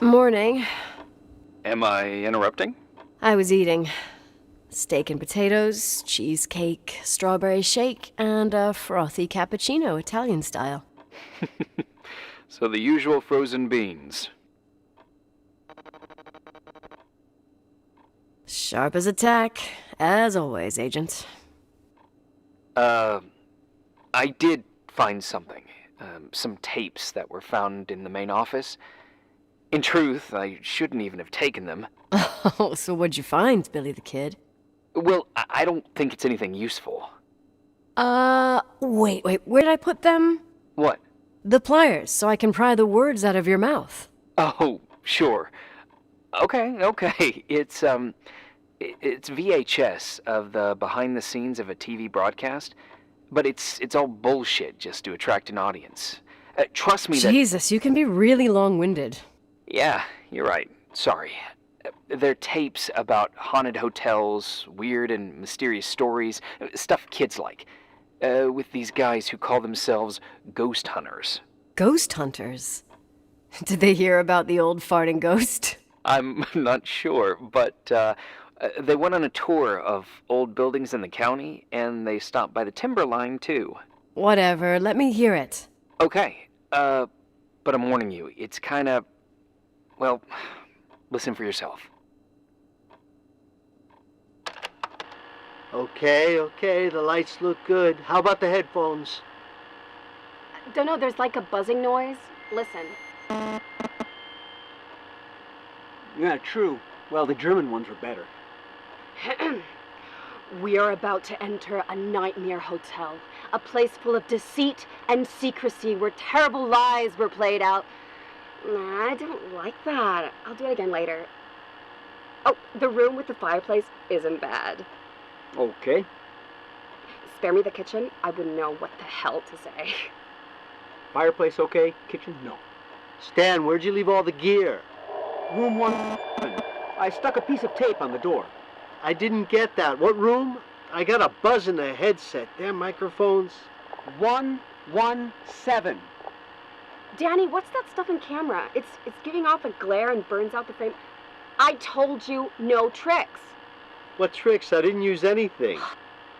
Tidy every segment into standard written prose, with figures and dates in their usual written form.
Morning. Am I interrupting? I was eating steak and potatoes, cheesecake, strawberry shake, and a frothy cappuccino, Italian style. So the usual frozen beans. Sharp as a tack, as always, Agent. I did find something. Some tapes that were found in the main office. In truth, I shouldn't even have taken them. Oh, so what'd you find, Billy the Kid? Well, I don't think it's anything useful. Wait, where did I put them? What? The pliers, so I can pry the words out of your mouth. Oh, sure. Okay. It's VHS of the behind the scenes of a TV broadcast, but it's all bullshit just to attract an audience. Trust me that... Jesus, you can be really long-winded. Yeah, you're right. Sorry. They're tapes about haunted hotels, weird and mysterious stories, stuff kids like, with these guys who call themselves ghost hunters. Ghost hunters? Did they hear about the old farting ghost? I'm not sure, but they went on a tour of old buildings in the county, and they stopped by the timberline, too. Whatever, let me hear it. Okay, but I'm warning you, it's kinda... Well, listen for yourself. Okay, the lights look good. How about the headphones? Don't know, there's like a buzzing noise. Listen. Yeah, true. Well, the German ones were better. We are about to enter a nightmare hotel. A place full of deceit and secrecy where terrible lies were played out. Nah, I don't like that. I'll do it again later. Oh, the room with the fireplace isn't bad. Okay. Spare me the kitchen. I wouldn't know what the hell to say. Fireplace okay? Kitchen? No. Stan, where'd you leave all the gear? Room 1. I stuck a piece of tape on the door. I didn't get that. What room? I got a buzz in the headset. Damn microphones. 117. Danny, what's that stuff in camera? It's giving off a glare and burns out the frame. I told you no tricks. What tricks? I didn't use anything.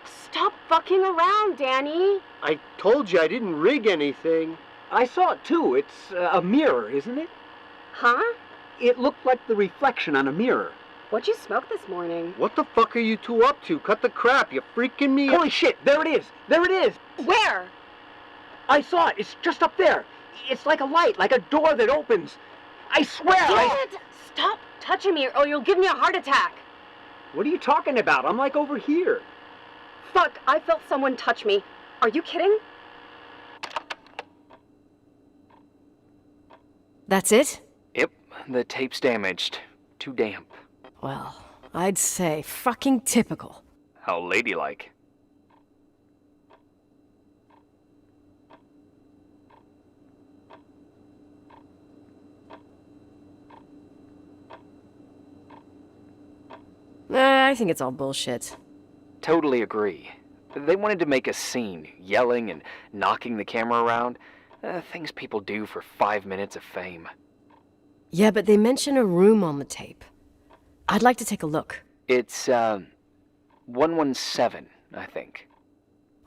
Stop fucking around, Danny. I told you I didn't rig anything. I saw it too. It's a mirror, isn't it? Huh? It looked like the reflection on a mirror. What'd you smoke this morning? What the fuck are you two up to? Cut the crap. You're freaking me out. Holy shit, there it is. There it is. Where? I saw it. It's just up there. It's like a light, like a door that opens. I swear. Damn it! Stop touching me or you'll give me a heart attack. What are you talking about? I'm like over here. Fuck, I felt someone touch me. Are you kidding? That's it? Yep, the tape's damaged. Too damp. Well, I'd say fucking typical. How ladylike. I think it's all bullshit. Totally agree. They wanted to make a scene, yelling and knocking the camera around. Things people do for 5 minutes of fame. Yeah, but they mention a room on the tape. I'd like to take a look. It's, 117, I think.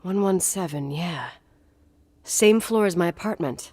117, yeah. Same floor as my apartment.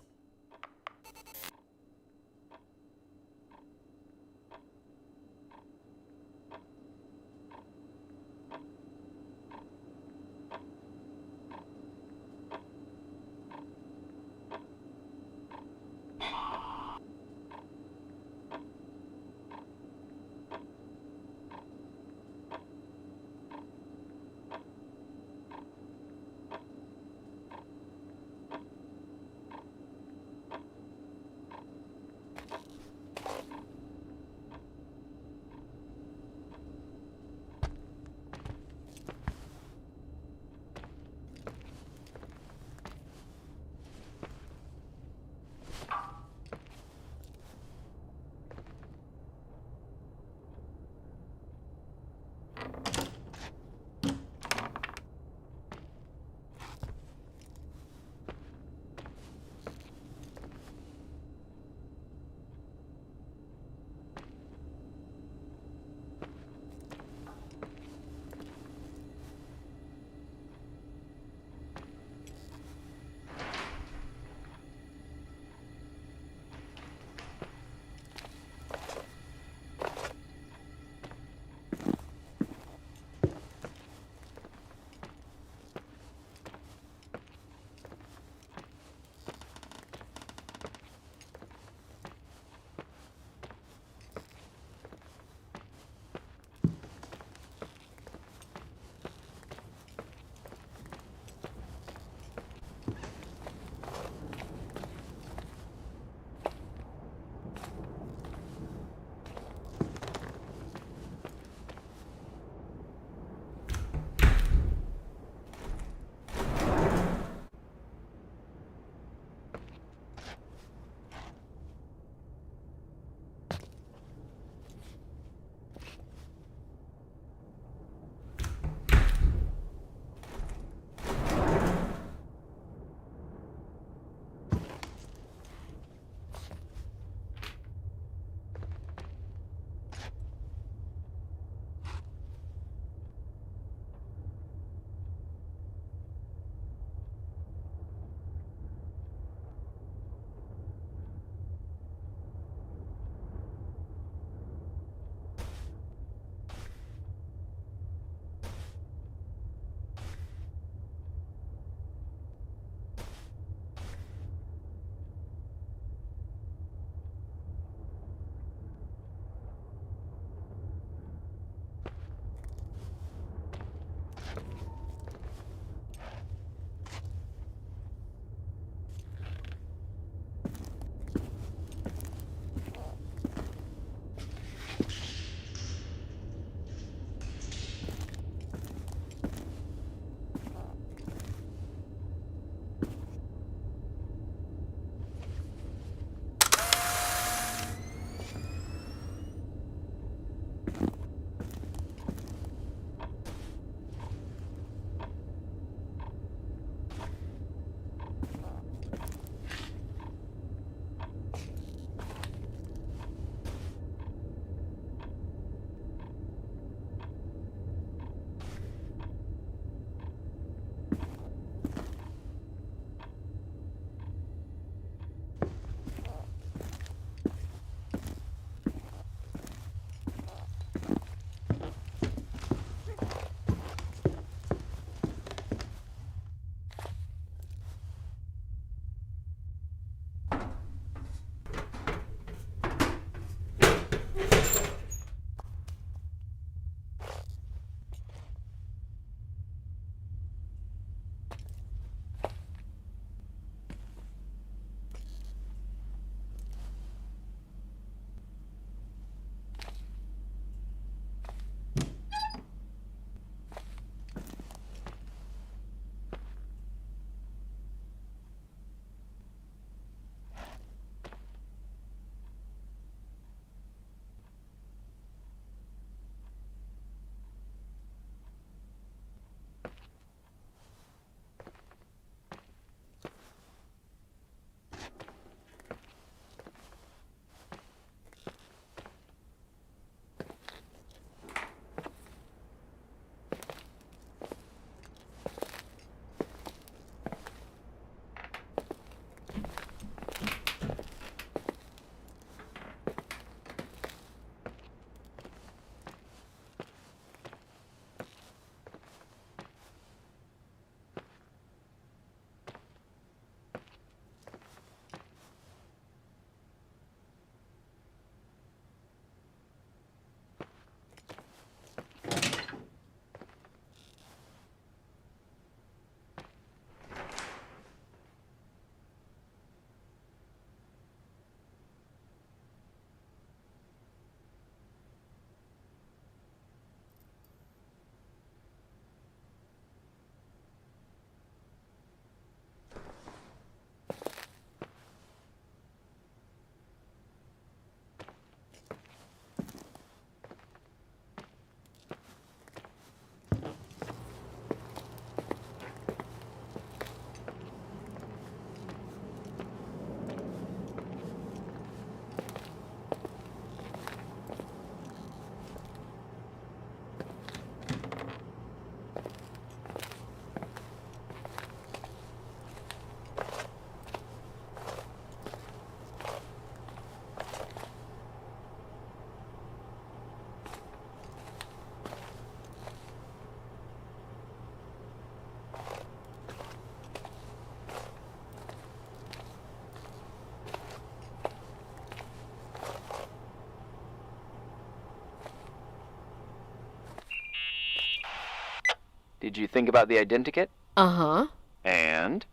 Did you think about the identikit? Uh-huh. And?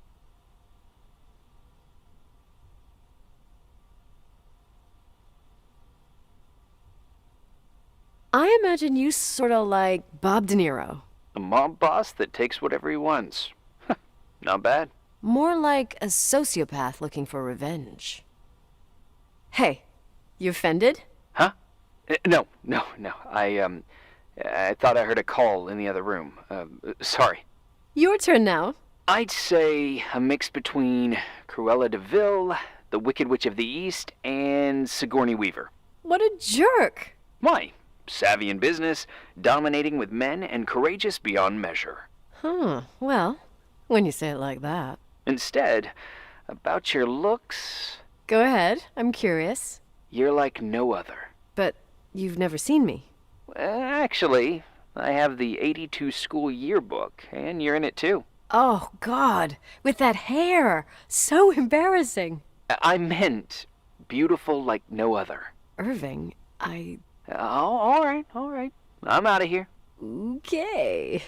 I imagine you sort of like Bob De Niro. A mob boss that takes whatever he wants. Not bad. More like a sociopath looking for revenge. Hey, you offended? Huh? No. I thought I heard a call in the other room. Sorry. Your turn now. I'd say a mix between Cruella de Vil, the Wicked Witch of the East, and Sigourney Weaver. What a jerk! Why? Savvy in business, dominating with men, and courageous beyond measure. Huh, well, when you say it like that. Instead, about your looks, Go ahead, I'm curious. you're like no other. But you've never seen me. Actually, I have the '82 school yearbook, and you're in it too. Oh, God, with that hair! So embarrassing! I meant beautiful like no other. Irving, Oh, all right. I'm out of here. Okay.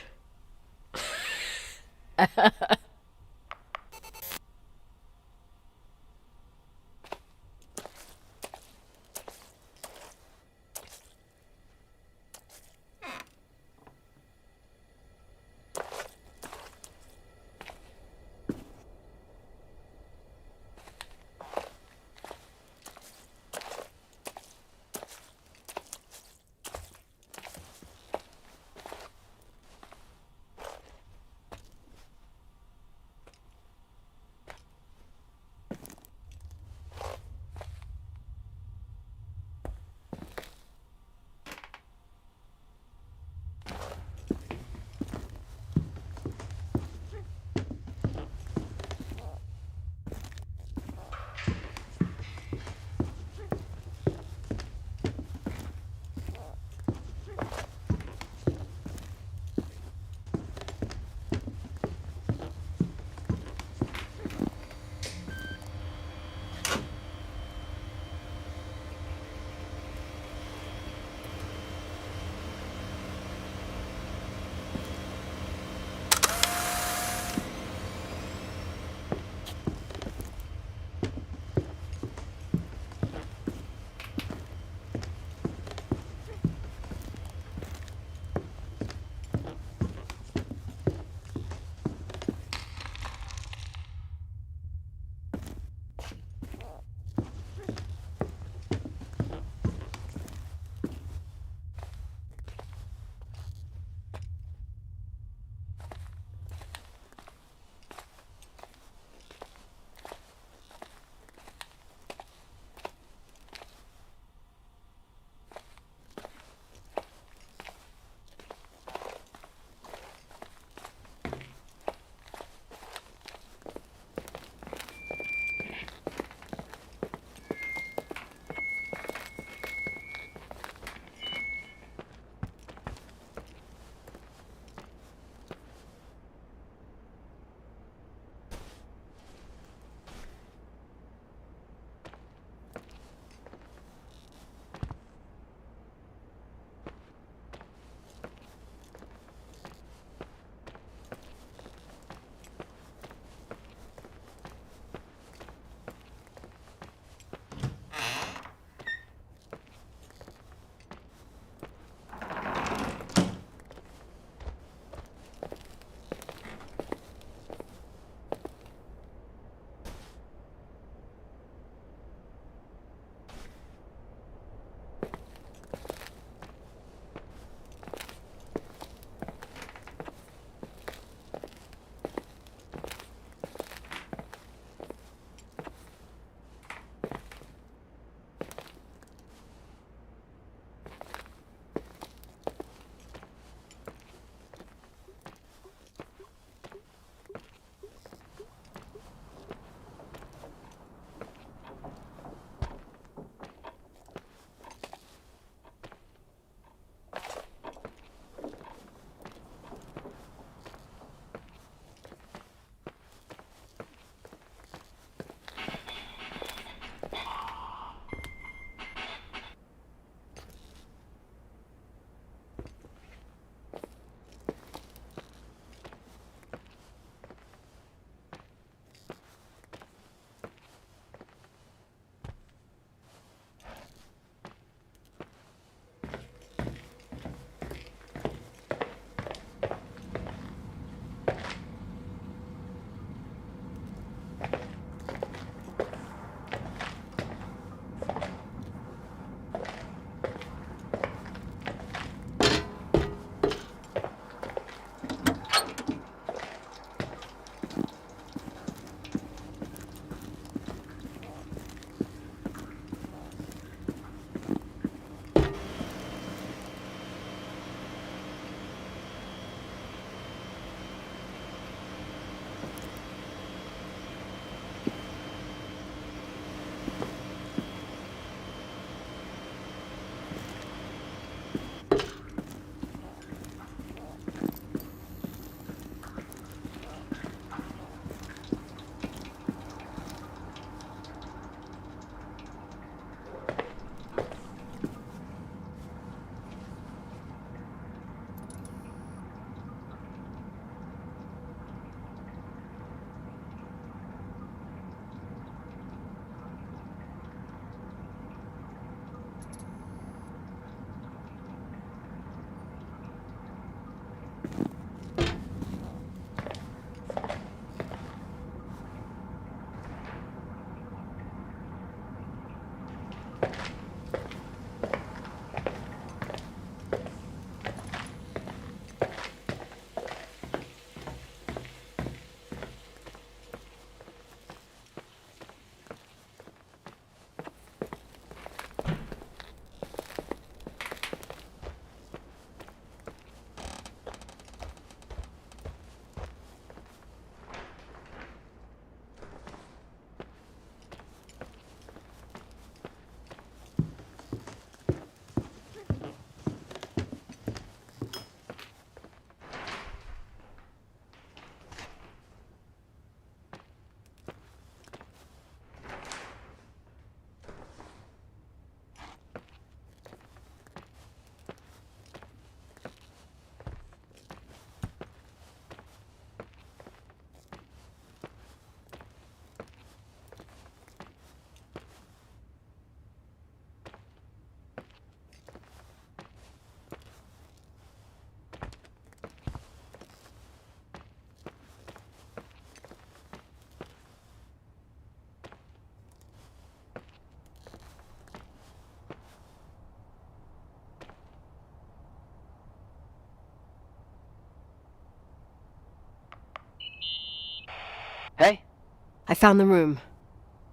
I found the room.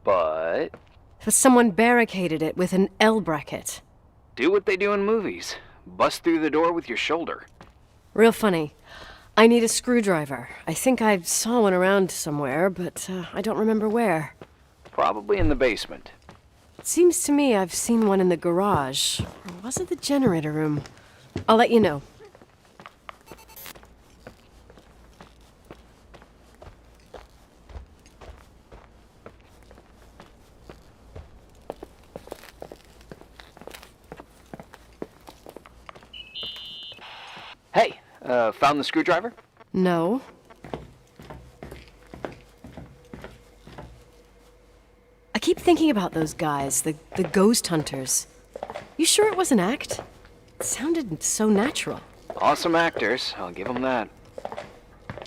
But But someone barricaded it with an L bracket. do what they do in movies. Bust through the door with your shoulder. Real funny. I need a screwdriver. I think I saw one around somewhere, but I don't remember where. Probably in the basement. It seems to me I've seen one in the garage. Or was it the generator room? I'll let you know. Hey, found the screwdriver? No. I keep thinking about those guys, the ghost hunters. You sure it was an act? It sounded so natural. Awesome actors, I'll give them that.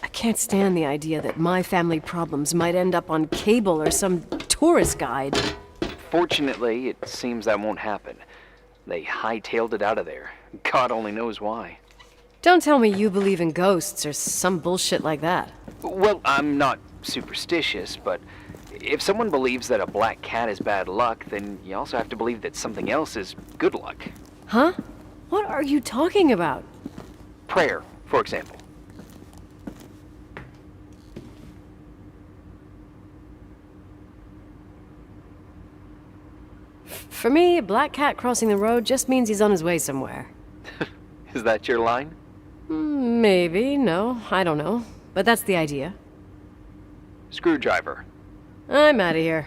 I can't stand the idea that my family problems might end up on cable or some tourist guide. Fortunately, it seems that won't happen. They hightailed it out of there. God only knows why. Don't tell me you believe in ghosts or some bullshit like that. Well, I'm not superstitious, but if someone believes that a black cat is bad luck, then you also have to believe that something else is good luck. Huh? What are you talking about? Prayer, for example. For me, a black cat crossing the road just means he's on his way somewhere. Is that your line? Maybe, no, I don't know. But that's the idea. Screwdriver. I'm out of here.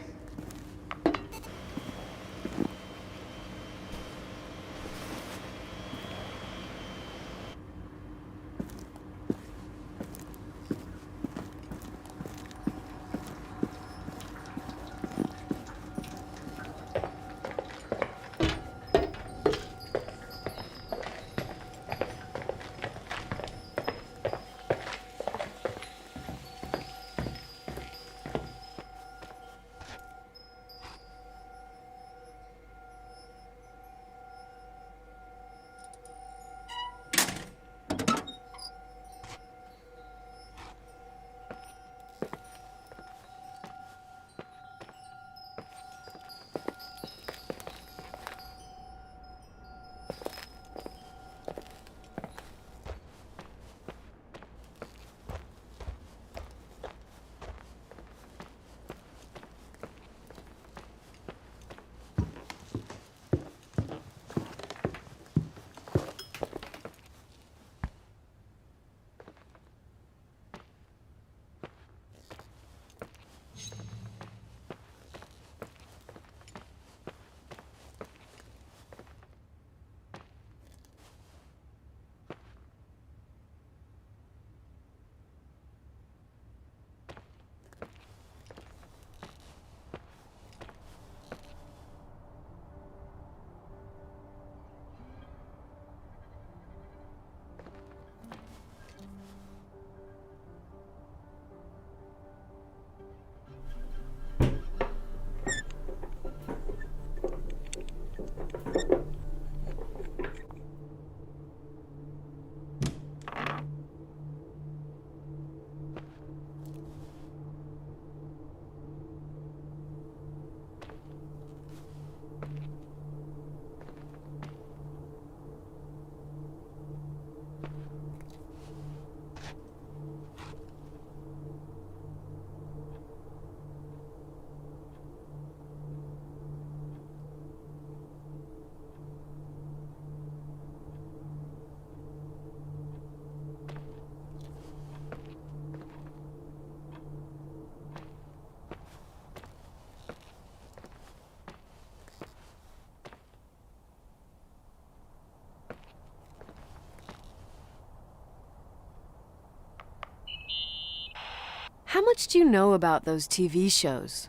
How much do you know about those TV shows?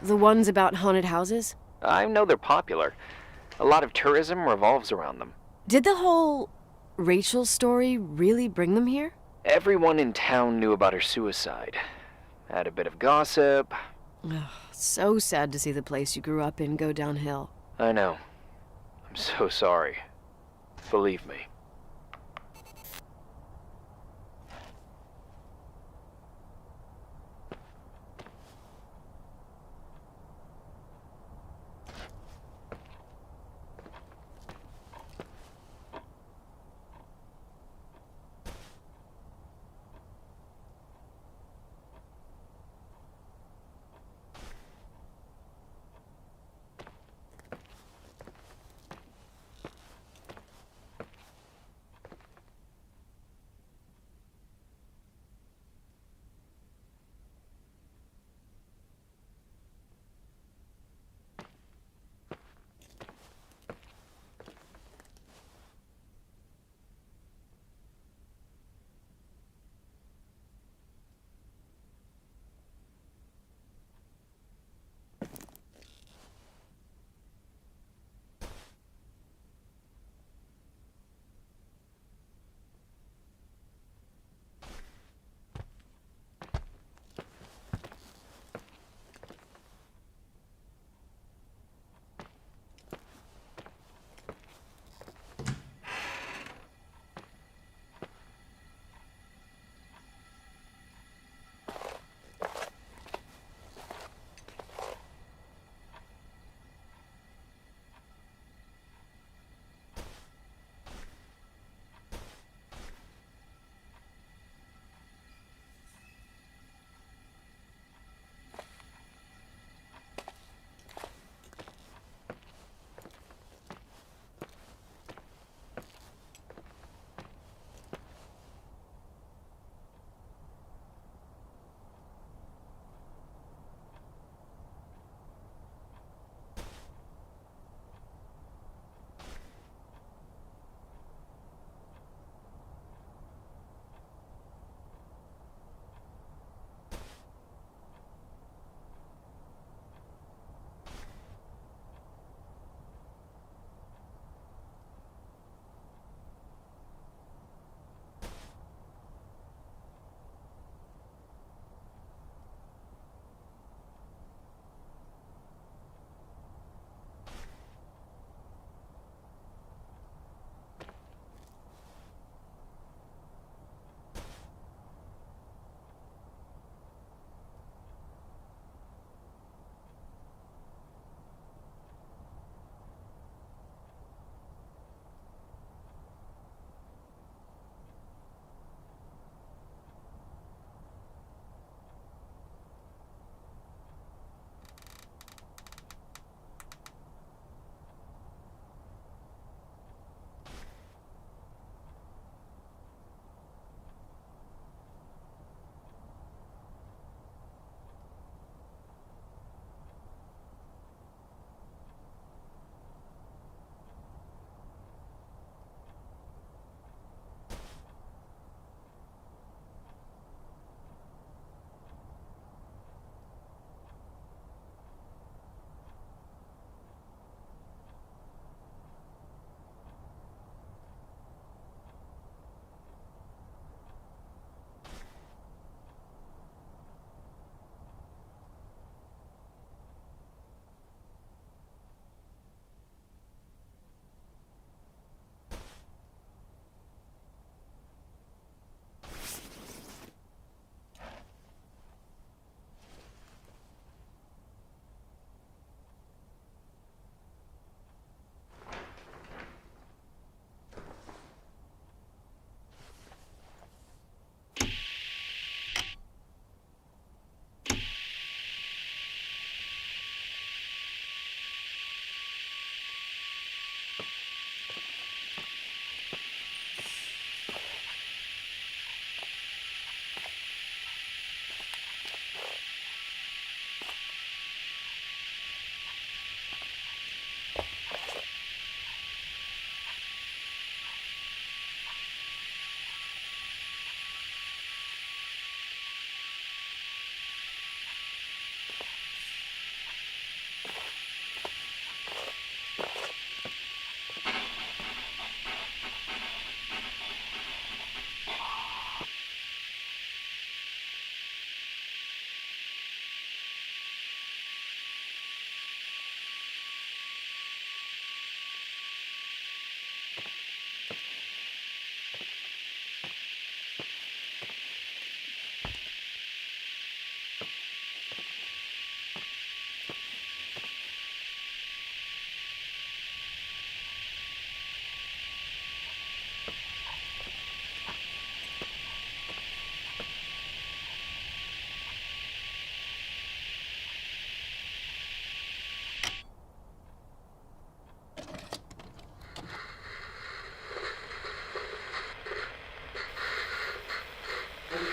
The ones about haunted houses? I know they're popular. A lot of tourism revolves around them. Did the whole Rachel story really bring them here? Everyone in town knew about her suicide. Had a bit of gossip. Ugh, so sad to see the place you grew up in go downhill. I know. I'm so sorry. Believe me.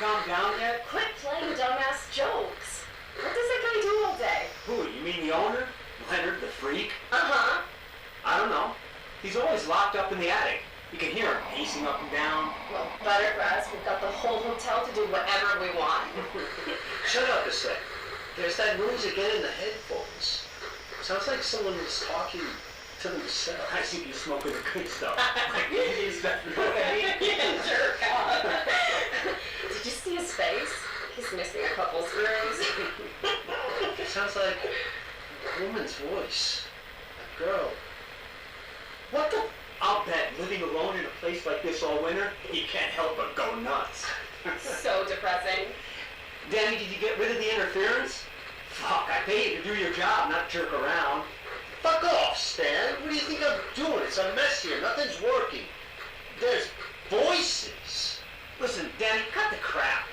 calmed down yet? Quit playing dumbass jokes. What does that guy do all day? Who, you mean the owner? Leonard, the freak? Uh-huh. I don't know. He's always locked up in the attic. You can hear him pacing up and down. Well, better for us. We've got the whole hotel to do whatever we want. Shut up a sec. There's that noise again in the headphones. Sounds like someone was talking to themselves. I see you smoking the good stuff. Jerk off. Did you see his face? He's missing a couple screws. Sounds like a woman's voice. A girl. What the? I'll bet living alone in a place like this all winter, you can't help but go nuts. So depressing. Danny, did you get rid of the interference? Fuck, I pay you to do your job, not jerk around. Fuck off, Stan. What do you think I'm doing? It's a mess here. Nothing's working. There's voices. Listen, Danny, cut the crap.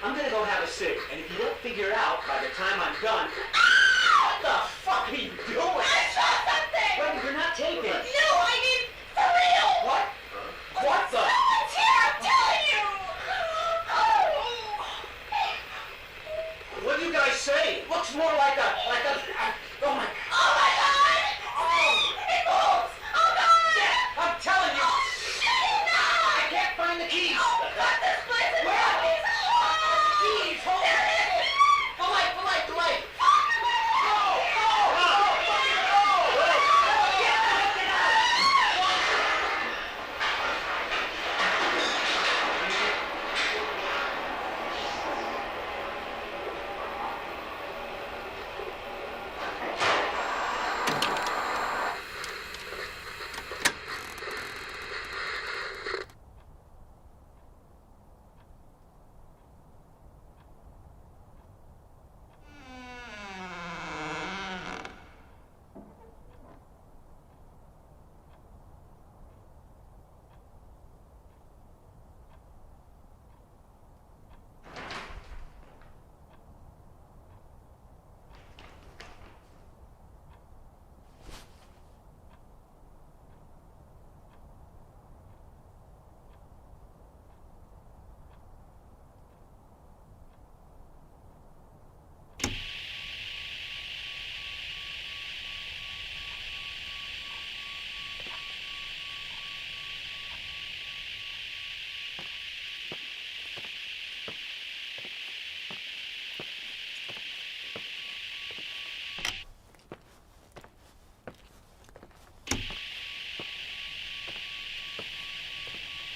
I'm gonna go have a cig, and if you don't figure it out by the time I'm done... What the fuck are you doing? I saw something! Well, you're not taping. No, I mean, for real! What? What the? Someone's here, I'm telling you! What do you guys say? It looks more like a... oh my... Oh my god! Oh! It moves! Oh god! Yeah, I'm telling you! Shut it down! I can't find the keys! Oh god, this place is Where? zombies! Keys! Hold There on! it is! The light! The light! The light! Fuck! Go! Go! Fucking go! Get out! Get out!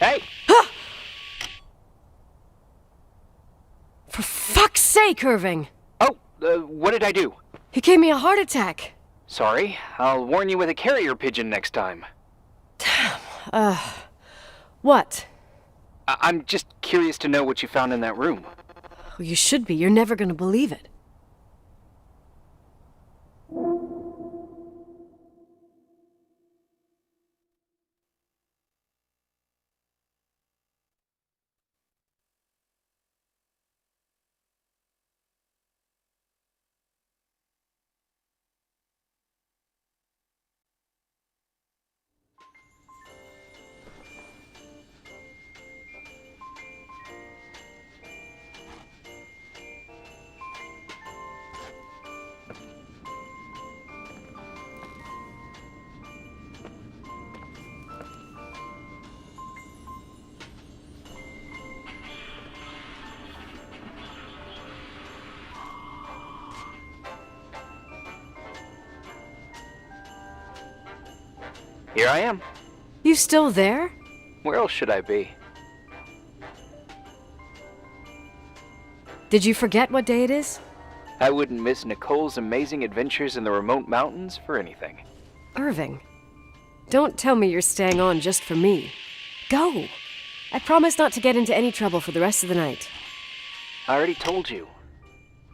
Hey! For fuck's sake, Irving! Oh, what did I do? He gave me a heart attack. Sorry. I'll warn you with a carrier pigeon next time. What? I'm just curious to know what you found in that room. Well, you should be. You're never gonna believe it. Here I am. You still there? Where else should I be? Did you forget what day it is? I wouldn't miss Nicole's amazing adventures in the remote mountains for anything. Irving, don't tell me you're staying on just for me. Go! I promise not to get into any trouble for the rest of the night. I already told you.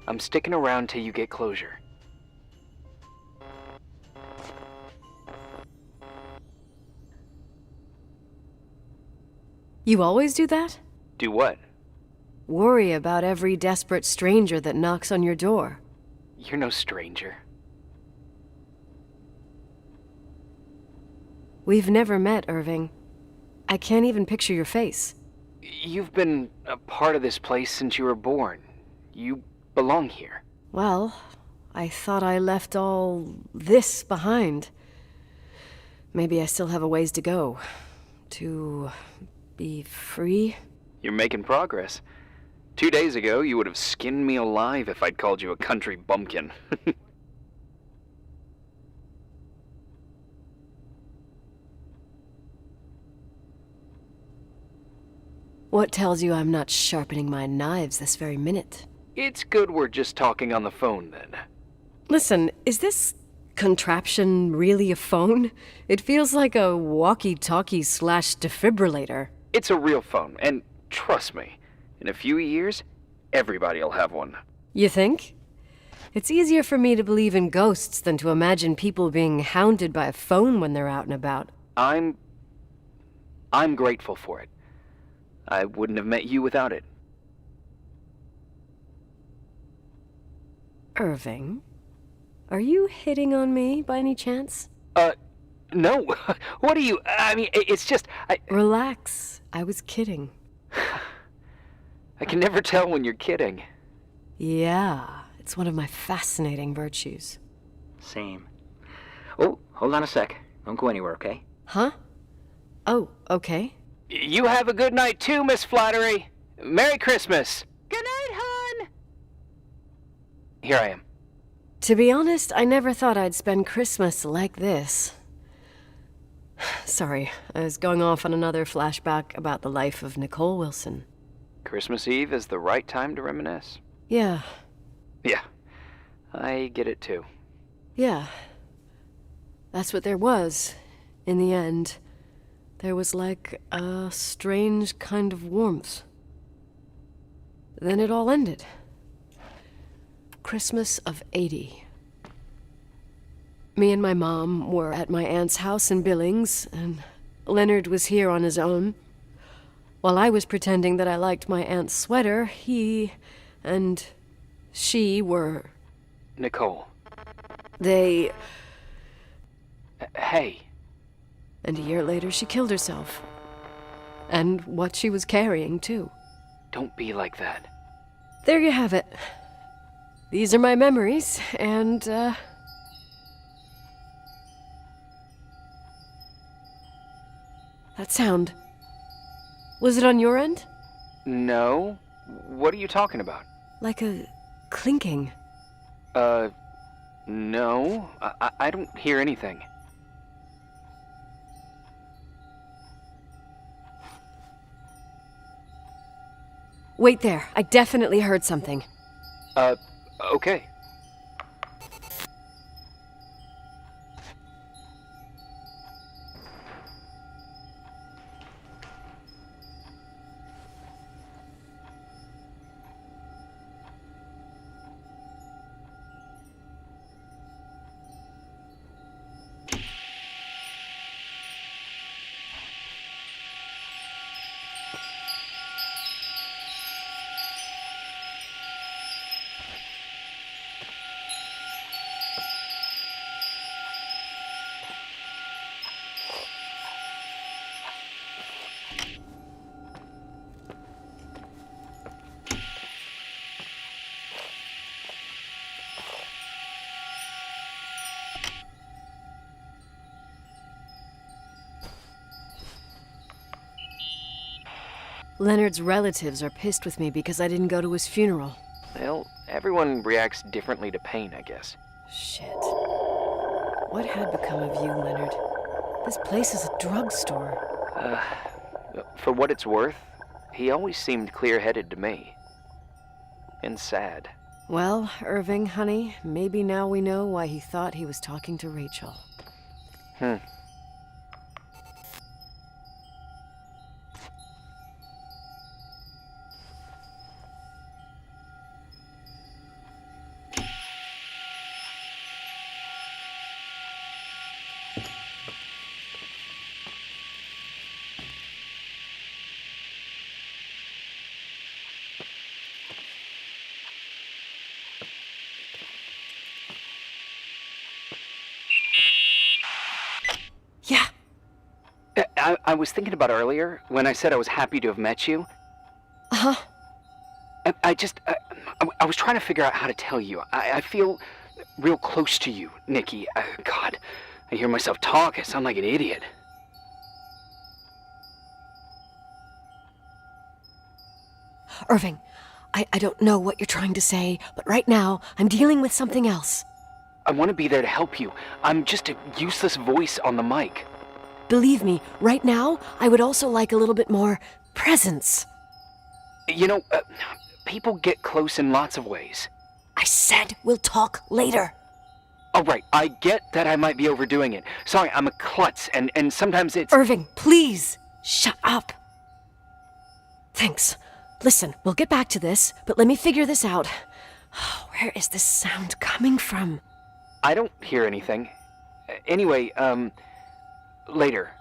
I'm sticking around till you get closure. You always do that? Do what? Worry about every desperate stranger that knocks on your door. You're no stranger. We've never met, Irving. I can't even picture your face. You've been a part of this place since you were born. You belong here. Well, I thought I left all this behind. Maybe I still have a ways to go. To be free? You're making progress. 2 days ago, you would have skinned me alive if I'd called you a country bumpkin. What tells you I'm not sharpening my knives this very minute? It's good we're just talking on the phone, then. Listen, is this contraption really a phone? It feels like a walkie-talkie / defibrillator. It's a real phone, and trust me, in a few years, everybody'll have one. You think? It's easier for me to believe in ghosts than to imagine people being hounded by a phone when they're out and about. I'm grateful for it. I wouldn't have met you without it. Irving, are you hitting on me by any chance? No. What are you... I mean, it's just... Relax. I was kidding. I can never tell when you're kidding. Yeah, it's one of my fascinating virtues. Same. Oh, hold on a sec. Don't go anywhere, okay? Huh? Oh, okay. You have a good night too, Miss Flattery. Merry Christmas. Good night, hon. Here I am. To be honest, I never thought I'd spend Christmas like this. Sorry, I was going off on another flashback about the life of Nicole Wilson. Christmas Eve is the right time to reminisce. Yeah. Yeah, I get it too. Yeah. That's what there was, in the end. There was like a strange kind of warmth. Then it all ended. Christmas of '80. Me and my mom were at my aunt's house in Billings, and Leonard was here on his own. While I was pretending that I liked my aunt's sweater, he and she were... Nicole. They... Hey. And a year later, she killed herself. And what she was carrying, too. Don't be like that. There you have it. These are my memories, and, that sound. Was it on your end? No. What are you talking about? Like a clinking. No. I don't hear anything. Wait there. I definitely heard something. Okay. Leonard's relatives are pissed with me because I didn't go to his funeral. Well, everyone reacts differently to pain, I guess. Shit. What had become of you, Leonard? This place is a drugstore. For what it's worth, he always seemed clear-headed to me. And sad. Well, Irving, honey, maybe now we know why he thought he was talking to Rachel. I was thinking about earlier, when I said I was happy to have met you. Uh-huh. I was trying to figure out how to tell you. I feel real close to you, Nikki. God, I hear myself talk. I sound like an idiot. Irving, I don't know what you're trying to say, but right now, I'm dealing with something else. I want to be there to help you. I'm just a useless voice on the mic. Believe me, right now, I would also like a little bit more presence. You know, people get close in lots of ways. I said we'll talk later. All right, I get that I might be overdoing it. Sorry, I'm a klutz, and sometimes it's... Irving, please, shut up. Thanks. Listen, we'll get back to this, but let me figure this out. Where is this sound coming from? I don't hear anything. Anyway, later.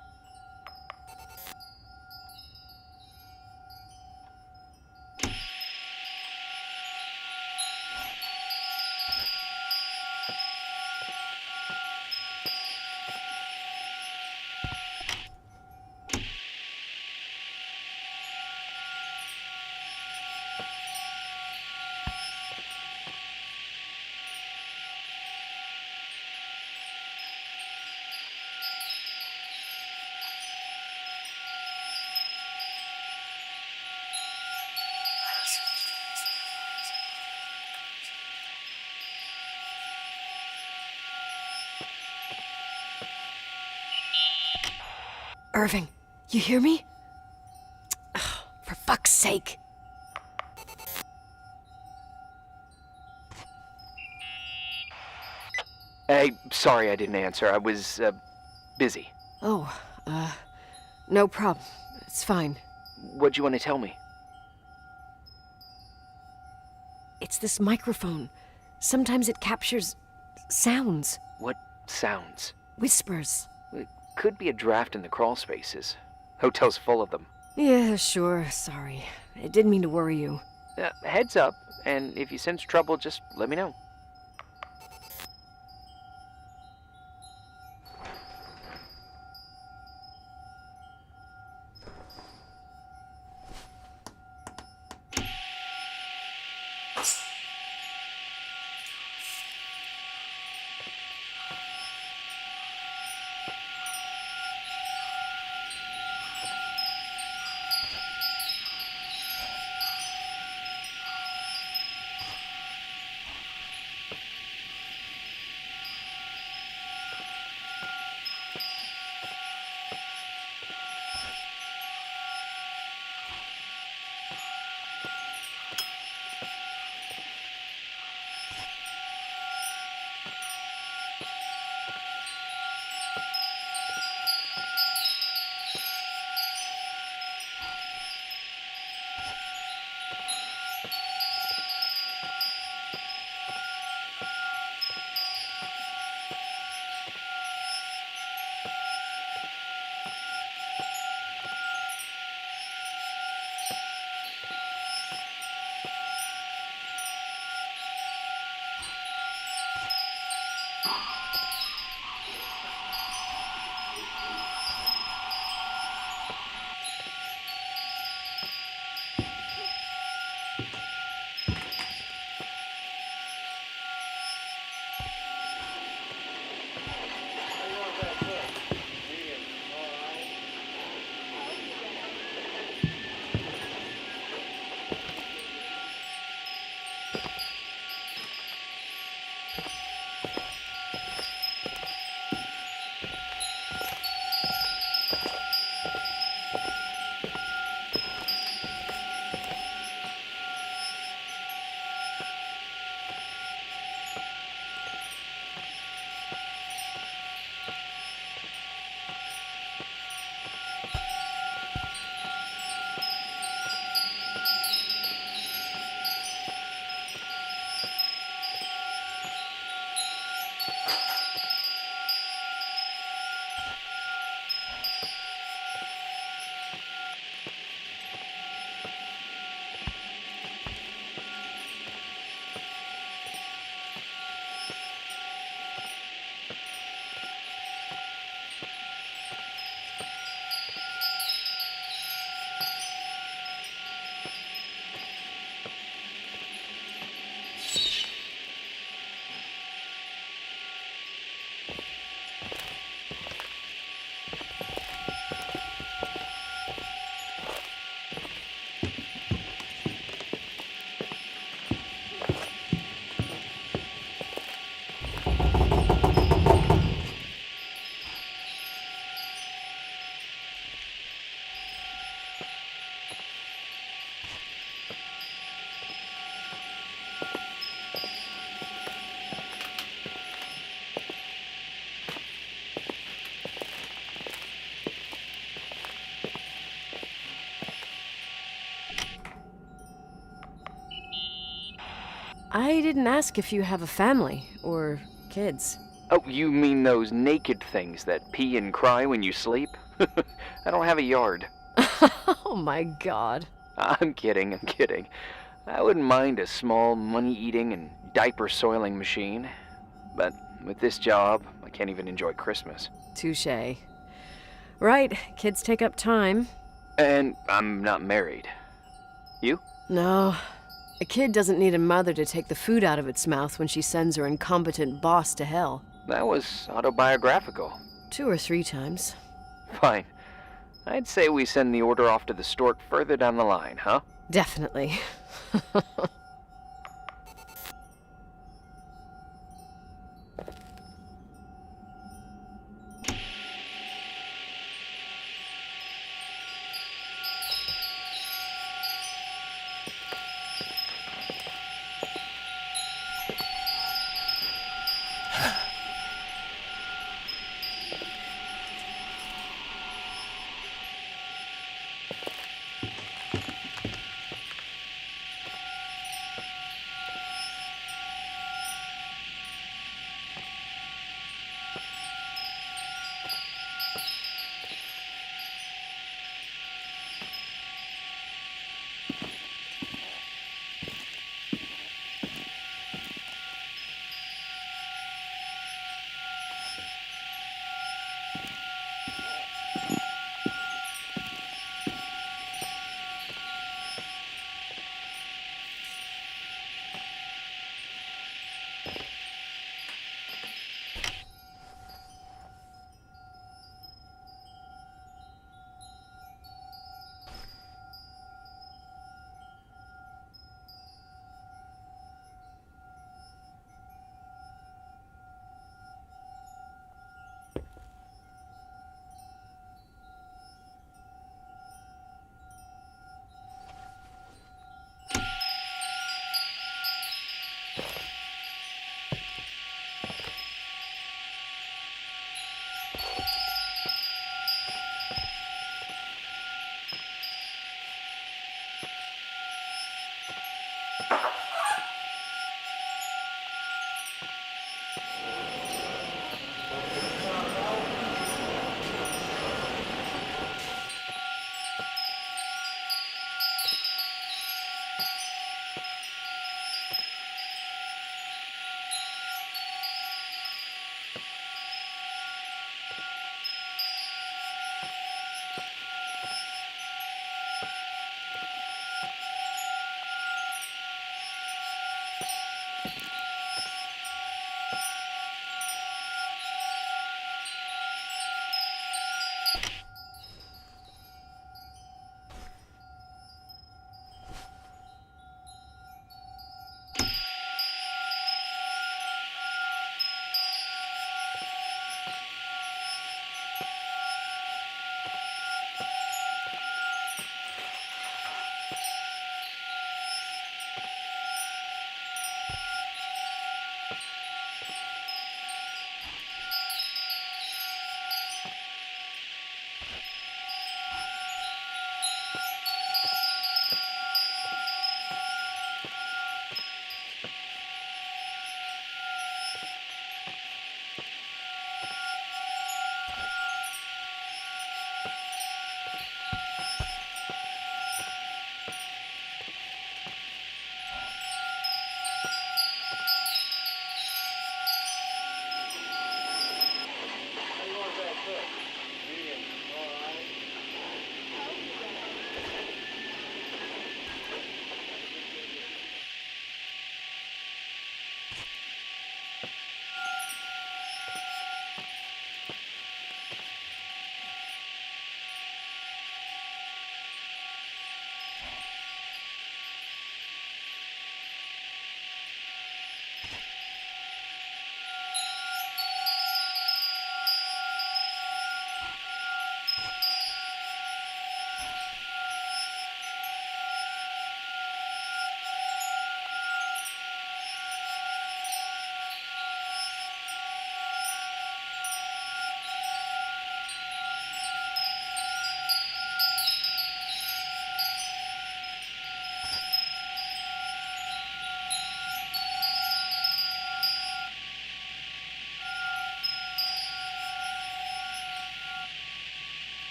Irving, you hear me? Oh, for fuck's sake. Hey, sorry I didn't answer. I was, busy. Oh, no problem. It's fine. What'd you want to tell me? It's this microphone. Sometimes it captures sounds, What sounds? whispers. It could be a draft in the crawl spaces. Hotel's full of them. Yeah, sure, sorry. I didn't mean to worry you. Heads up, and if you sense trouble, just let me know. I didn't ask if you have a family or kids. Oh, you mean those naked things that pee and cry when you sleep? I don't have a yard. Oh my god. I'm kidding, I'm kidding. I wouldn't mind a small money-eating and diaper-soiling machine. But with this job, I can't even enjoy Christmas. Touché. Right, kids take up time. And I'm not married. You? No. A kid doesn't need a mother to take the food out of its mouth when she sends her incompetent boss to hell. That was autobiographical. 2 or 3 times. Fine. I'd say we send the order off to the stork further down the line, huh? Definitely.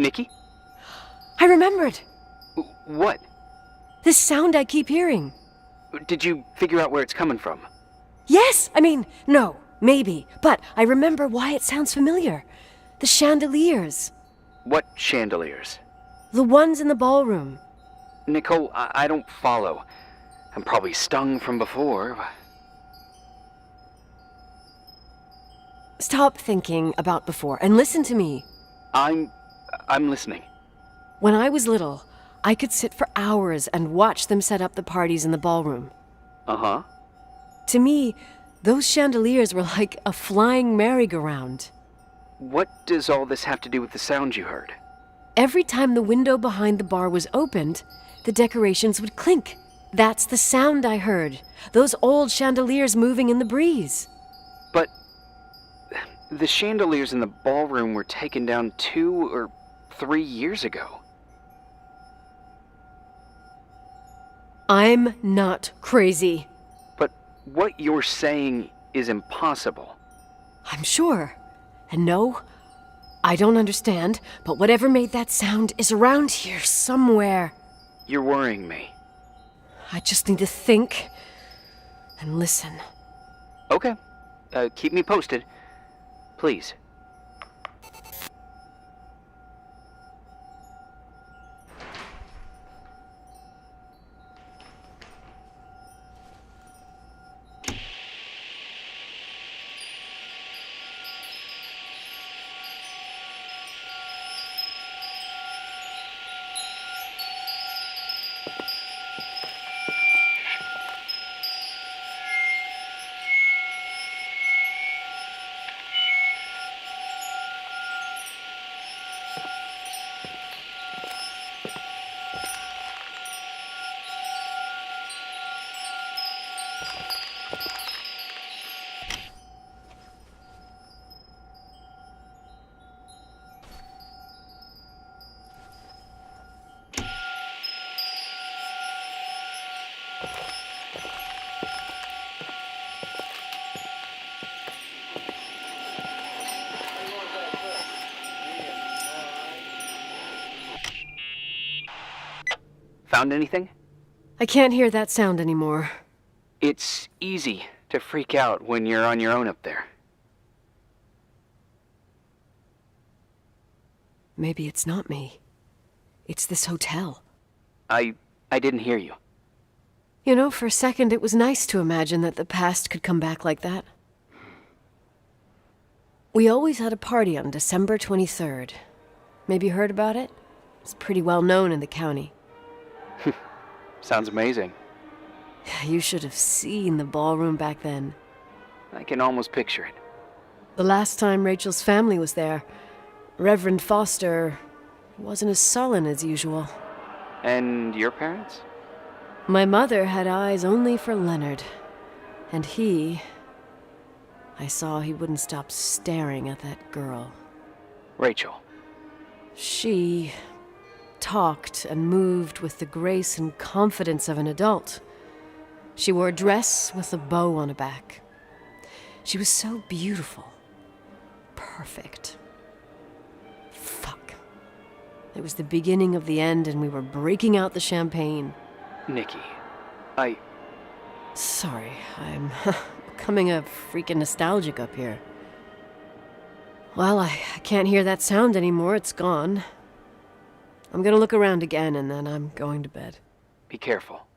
Nikki? I remembered! What? This sound I keep hearing. Did you figure out where it's coming from? Yes! I mean, no, maybe. But I remember why it sounds familiar. The chandeliers. What chandeliers? The ones in the ballroom. Nicole, I don't follow. I'm probably stung from before. Stop thinking about before and listen to me. I'm listening. When I was little, I could sit for hours and watch them set up the parties in the ballroom. Uh-huh. To me, those chandeliers were like a flying merry-go-round. What does all this have to do with the sound you heard? Every time the window behind the bar was opened, the decorations would clink. That's the sound I heard. Those old chandeliers moving in the breeze. But the chandeliers in the ballroom were taken down 2 or 3 years ago. I'm not crazy. But what you're saying is impossible. I'm sure. And no, I don't understand, but whatever made that sound is around here somewhere. You're worrying me. I just need to think and listen. Okay. Keep me posted. Please. Found anything? I can't hear that sound anymore. It's easy to freak out when you're on your own up there. Maybe it's not me. It's this hotel. I didn't hear you. You know, for a second it was nice to imagine that the past could come back like that. We always had a party on December 23rd. Maybe you heard about it? It's pretty well known in the county. Sounds amazing. You should have seen the ballroom back then. I can almost picture it. The last time Rachel's family was there, Reverend Foster wasn't as sullen as usual. And your parents? My mother had eyes only for Leonard. And I saw he wouldn't stop staring at that girl. Rachel. She talked and moved with the grace and confidence of an adult. She wore a dress with a bow on her back. She was so beautiful. Perfect. Fuck. It was the beginning of the end and we were breaking out the champagne. Nikki, Sorry, I'm becoming a freaking nostalgic up here. Well, I can't hear that sound anymore. It's gone. I'm gonna look around again and then I'm going to bed. Be careful.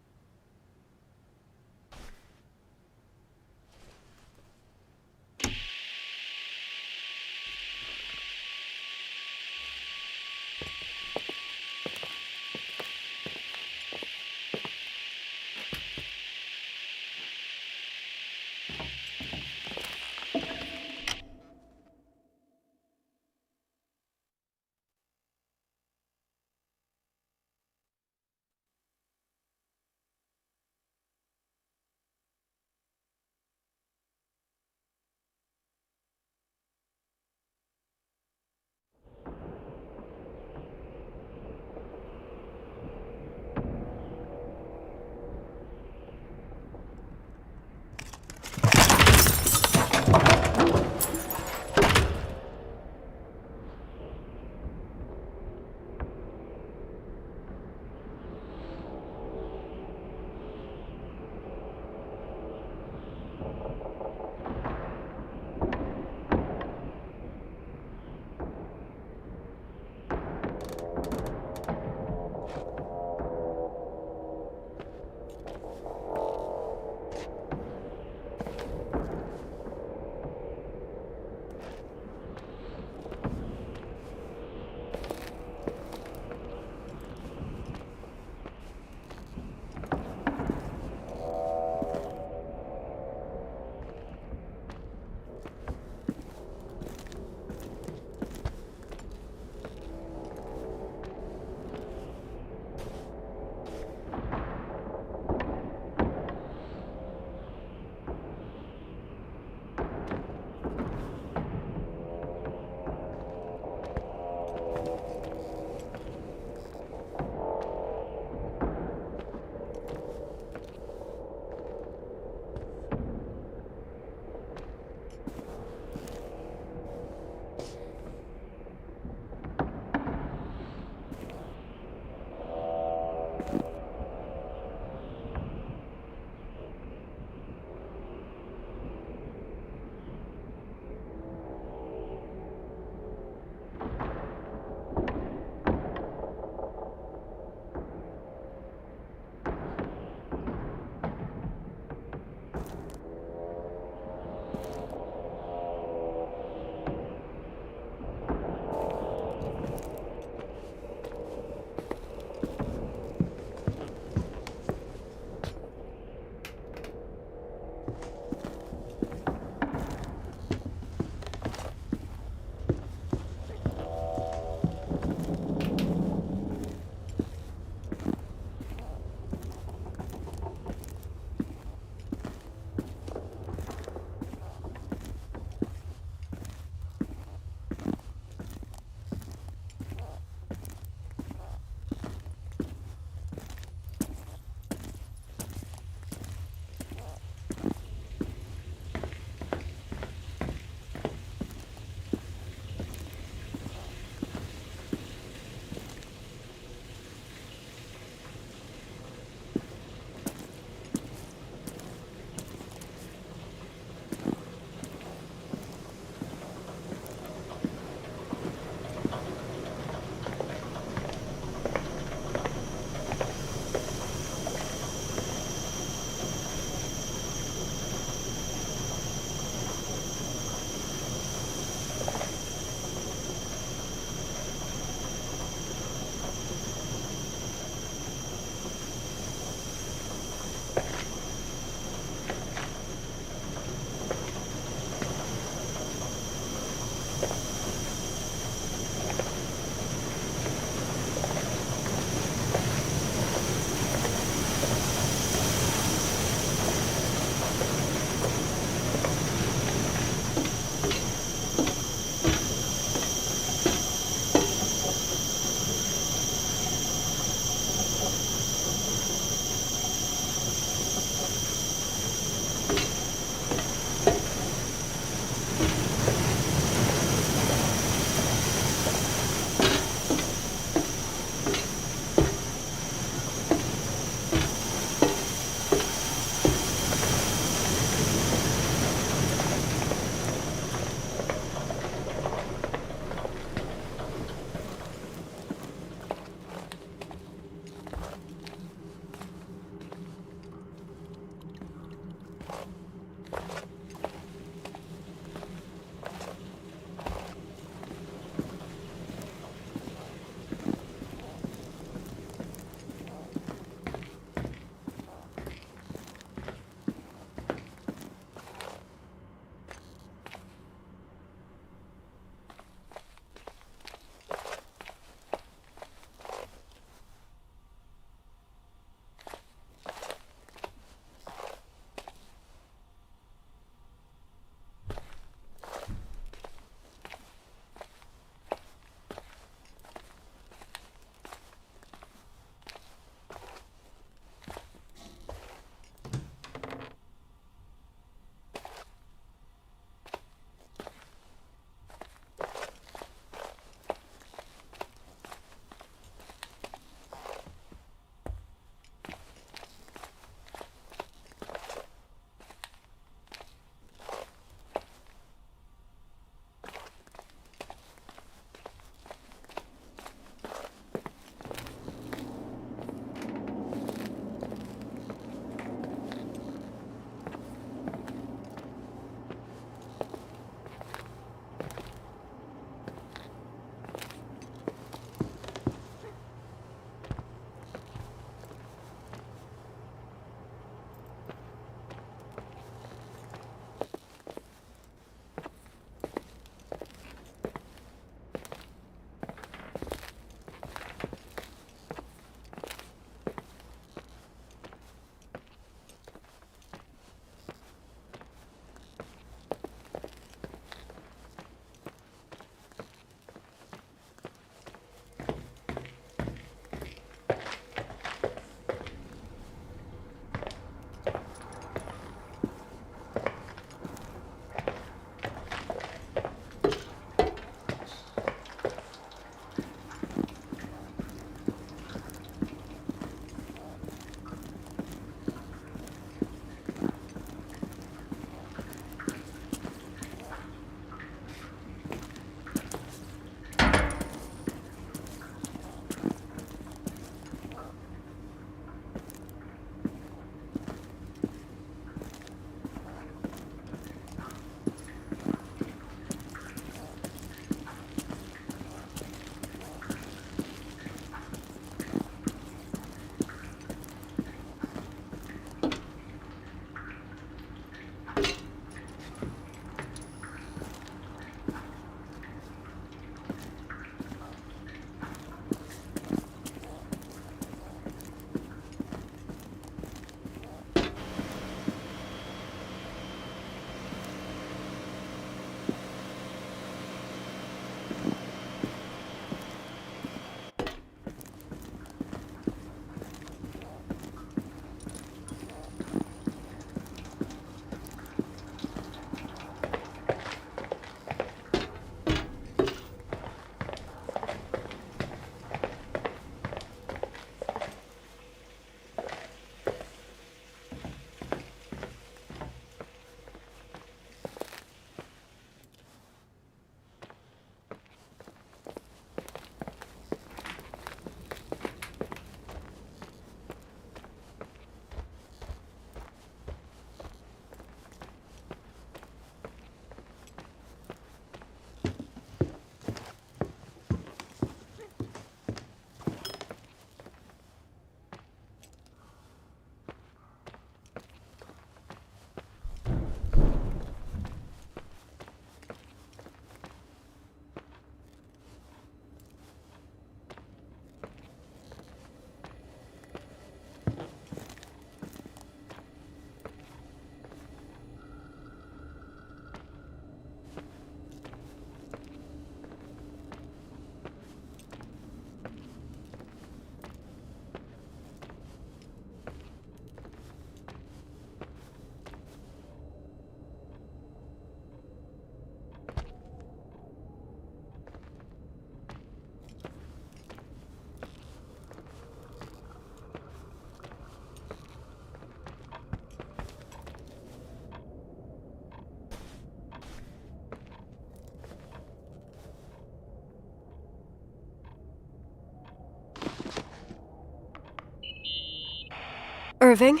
Irving?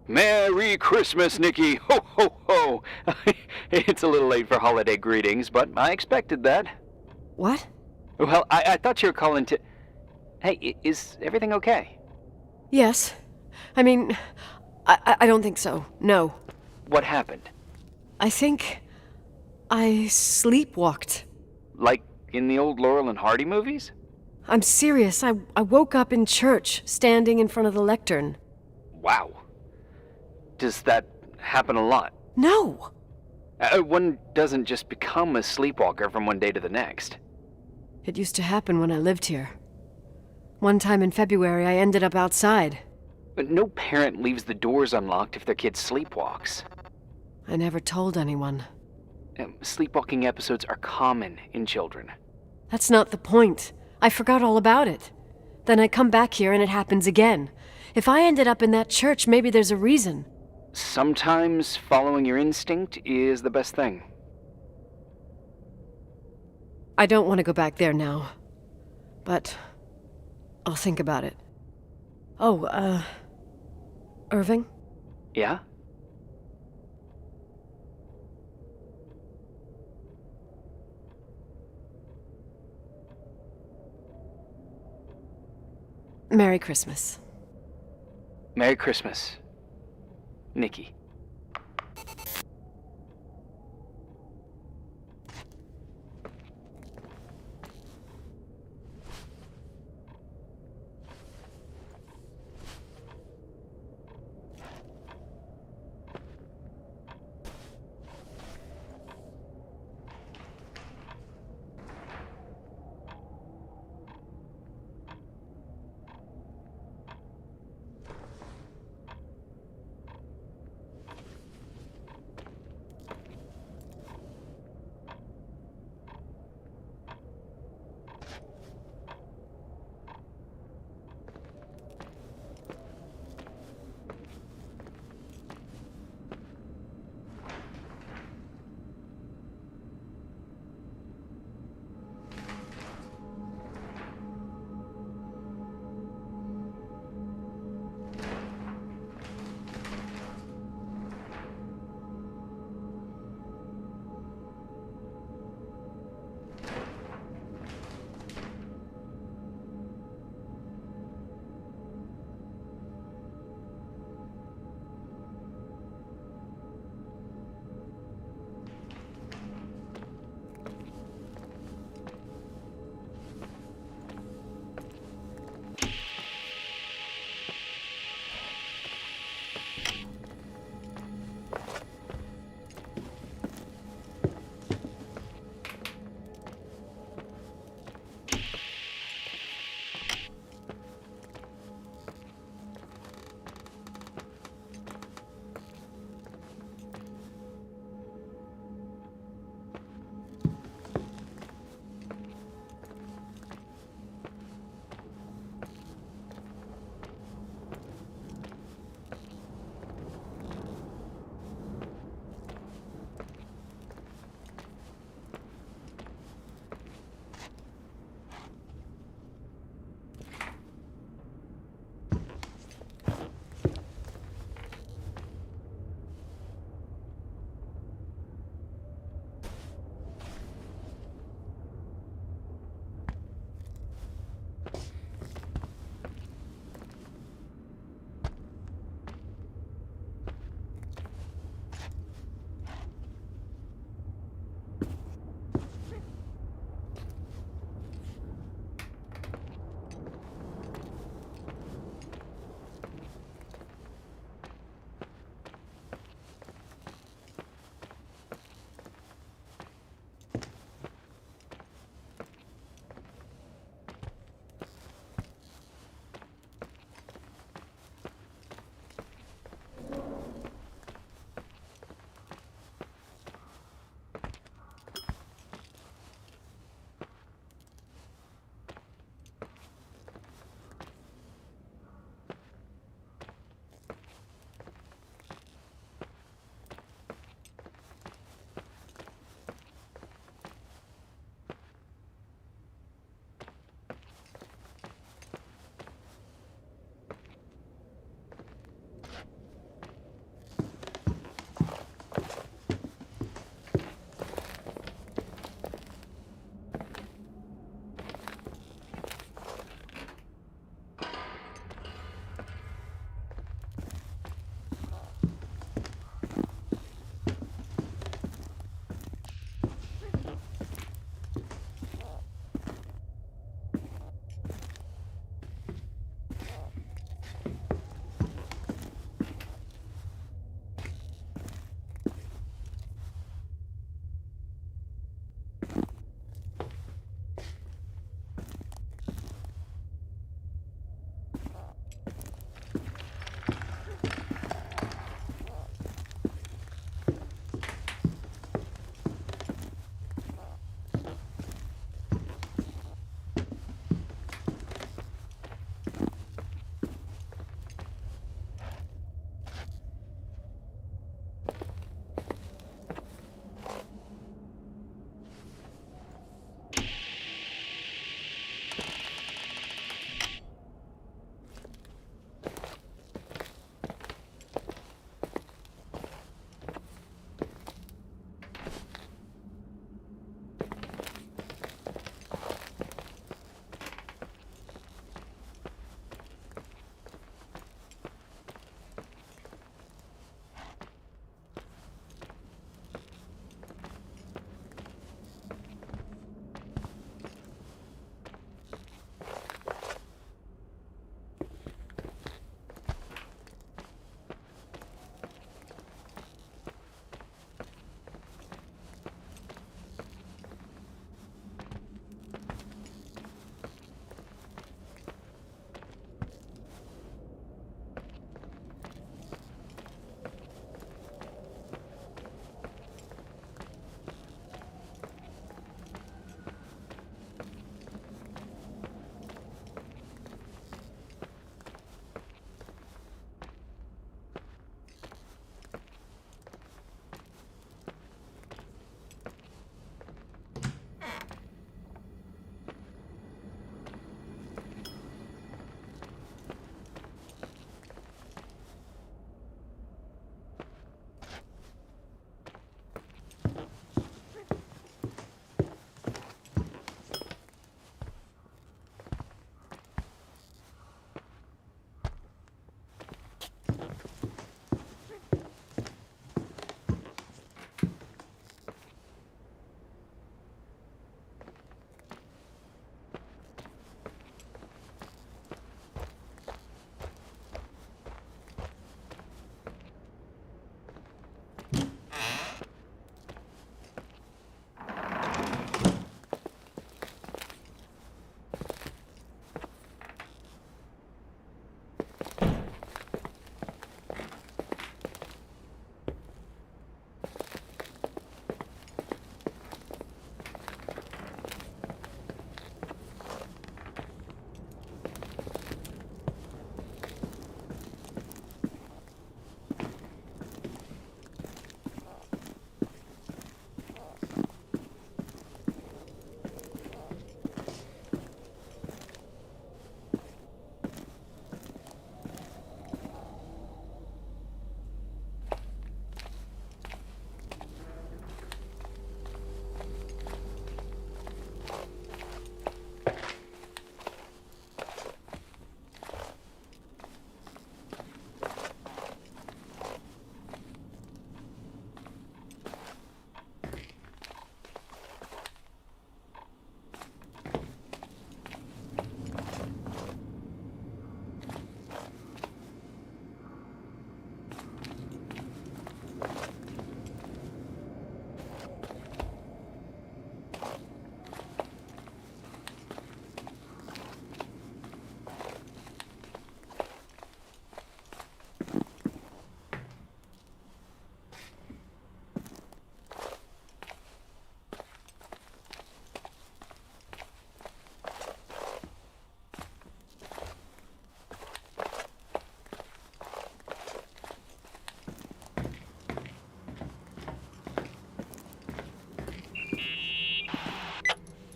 Merry Christmas, Nikki! Ho, ho, ho! It's a little late for holiday greetings, but I expected that. What? Well, I thought you were calling to... Hey, is everything okay? Yes. I mean, I don't think so. No. What happened? I think I sleepwalked. Like in the old Laurel and Hardy movies? I'm serious. I woke up in church, standing in front of the lectern. Wow. Does that happen a lot? No! One doesn't just become a sleepwalker from one day to the next. It used to happen when I lived here. One time in February, I ended up outside. But no parent leaves the doors unlocked if their kid sleepwalks. I never told anyone. Sleepwalking episodes are common in children. That's not the point. I forgot all about it. Then I come back here and it happens again. If I ended up in that church, maybe there's a reason. Sometimes following your instinct is the best thing. I don't want to go back there now. But I'll think about it. Oh, Irving? Yeah? Merry Christmas. Merry Christmas, Nikki.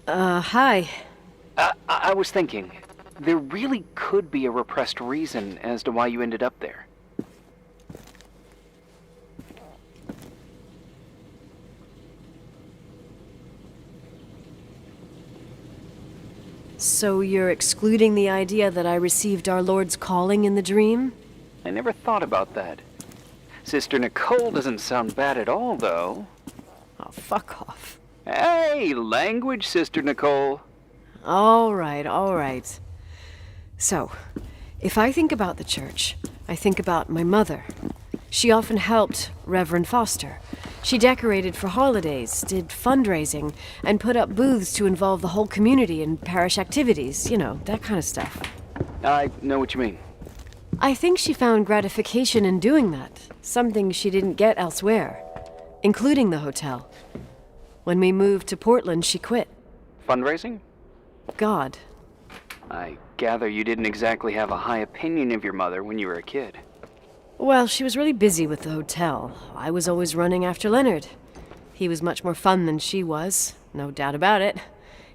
Hi. I was thinking, there really could be a repressed reason as to why you ended up there. So you're excluding the idea that I received our Lord's calling in the dream? I never thought about that. Sister Nicole doesn't sound bad at all, though. Oh, fuck off. Hey, language, Sister Nicole. All right. So, if I think about the church, I think about my mother. She often helped Reverend Foster. She decorated for holidays, did fundraising, and put up booths to involve the whole community in parish activities, you know, that kind of stuff. I know what you mean. I think she found gratification in doing that, something she didn't get elsewhere, including the hotel. When we moved to Portland, she quit. Fundraising? God. I gather you didn't exactly have a high opinion of your mother when you were a kid. Well, she was really busy with the hotel. I was always running after Leonard. He was much more fun than she was, no doubt about it.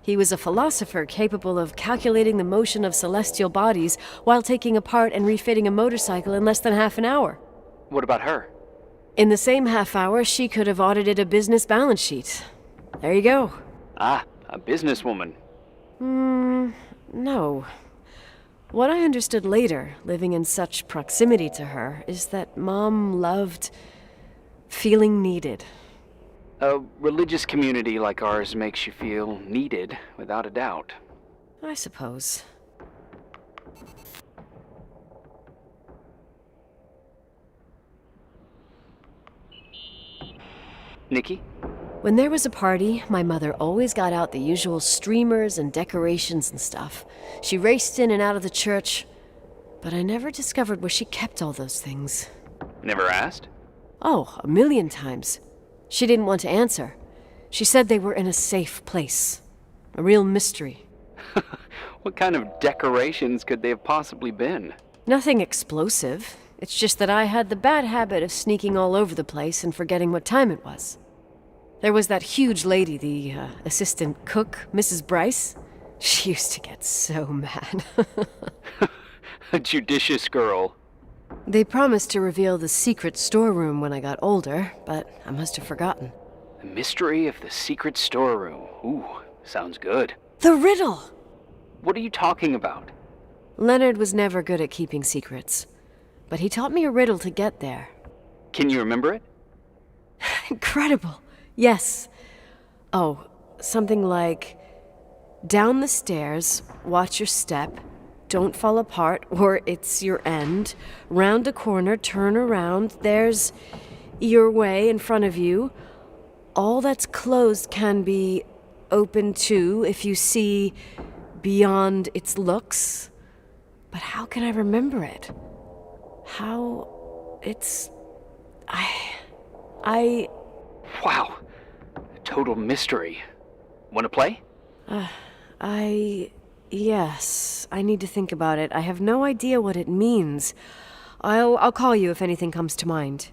He was a philosopher capable of calculating the motion of celestial bodies while taking apart and refitting a motorcycle in less than half an hour. What about her? In the same half hour, she could have audited a business balance sheet. There you go. Ah, a businesswoman. No. What I understood later, living in such proximity to her, is that Mom loved feeling needed. A religious community like ours makes you feel needed, without a doubt. I suppose. Nikki? When there was a party, my mother always got out the usual streamers and decorations and stuff. She raced in and out of the church, but I never discovered where she kept all those things. Never asked? Oh, 1,000,000 times. She didn't want to answer. She said they were in a safe place. A real mystery. What kind of decorations could they have possibly been? Nothing explosive. It's just that I had the bad habit of sneaking all over the place and forgetting what time it was. There was that huge lady, the assistant cook, Mrs. Bryce. She used to get so mad. A judicious girl. They promised to reveal the secret storeroom when I got older, but I must have forgotten. The mystery of the secret storeroom. Ooh, sounds good. The riddle! What are you talking about? Leonard was never good at keeping secrets, but he taught me a riddle to get there. Can you remember it? Incredible! Yes. Oh, something like, down the stairs, watch your step, don't fall apart or it's your end, round a corner, turn around, there's your way in front of you. All that's closed can be open too if you see beyond its looks. But how can I remember it? How it's... I... Wow. A total mystery. Want to play? Yes, I need to think about it. I have no idea what it means. I'll call you if anything comes to mind.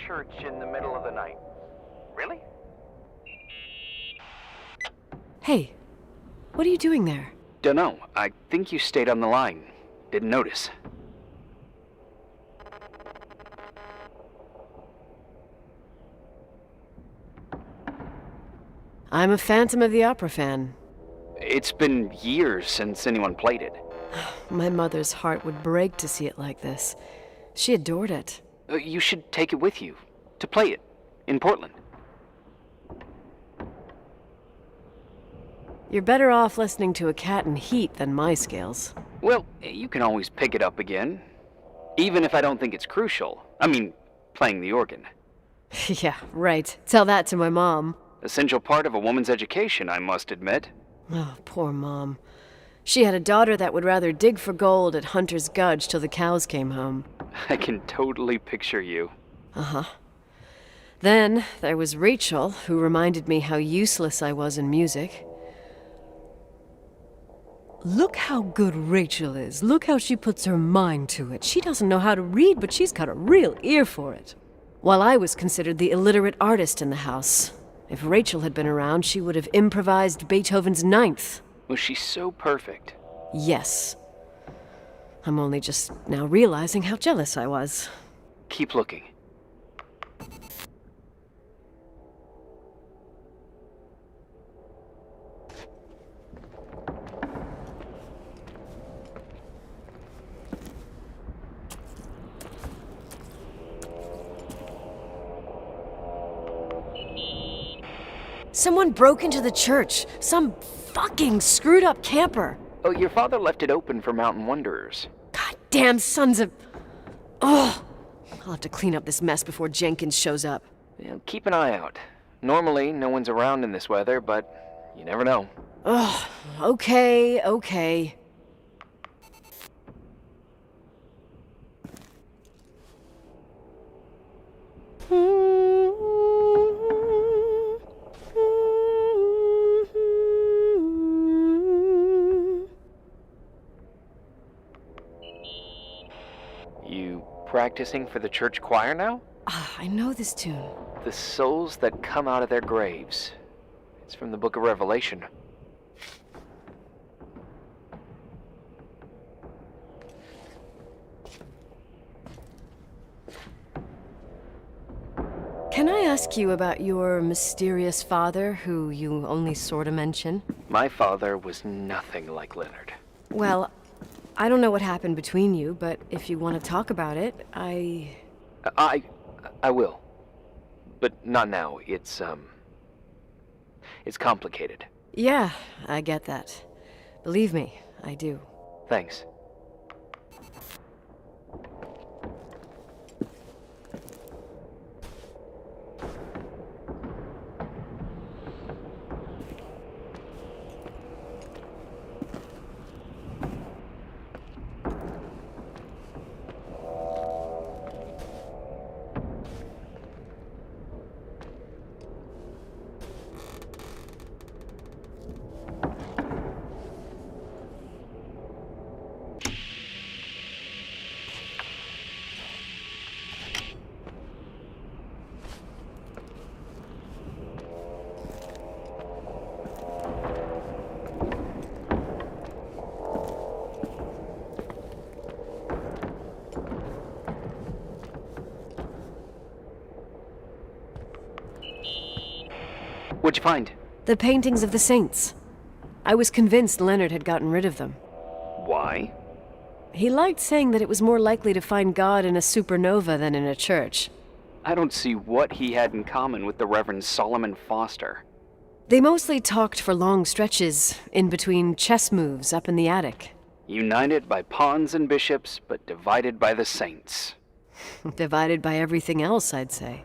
church in the middle of the night. Really? Hey, what are you doing there? Dunno. I think you stayed on the line. Didn't notice. I'm a Phantom of the Opera fan. It's been years since anyone played it. My mother's heart would break to see it like this. She adored it. You should take it with you. To play it. In Portland. You're better off listening to a cat in heat than my scales. Well, you can always pick it up again. Even if I don't think it's crucial. I mean, playing the organ. Yeah, right. Tell that to my mom. Essential part of a woman's education, I must admit. Oh, poor Mom. She had a daughter that would rather dig for gold at Hunter's Gulch till the cows came home. I can totally picture you. Uh-huh. Then there was Rachel, who reminded me how useless I was in music. Look how good Rachel is. Look how she puts her mind to it. She doesn't know how to read, but she's got a real ear for it. While I was considered the illiterate artist in the house. If Rachel had been around, she would have improvised Beethoven's Ninth. Was she so perfect? Yes. I'm only just now realizing how jealous I was. Keep looking. Someone broke into the church. Some fucking screwed up camper. Oh, your father left it open for mountain wanderers. Goddamn sons of... Oh! I'll have to clean up this mess before Jenkins shows up. Yeah, keep an eye out. Normally, no one's around in this weather, but you never know. Ugh, okay. You practicing for the church choir now? I know this tune. The souls that come out of their graves. It's from the book of Revelation. Can I ask you about your mysterious father, who you only sorta mention? My father was nothing like Leonard. Well, I don't know what happened between you, but if you want to talk about it, I will. But not now. It's complicated. Yeah, I get that. Believe me, I do. Thanks. What'd you find? The paintings of the saints. I was convinced Leonard had gotten rid of them. Why? He liked saying that it was more likely to find God in a supernova than in a church. I don't see what he had in common with the Reverend Solomon Foster. They mostly talked for long stretches, in between chess moves up in the attic. United by pawns and bishops, but divided by the saints. Divided by everything else, I'd say.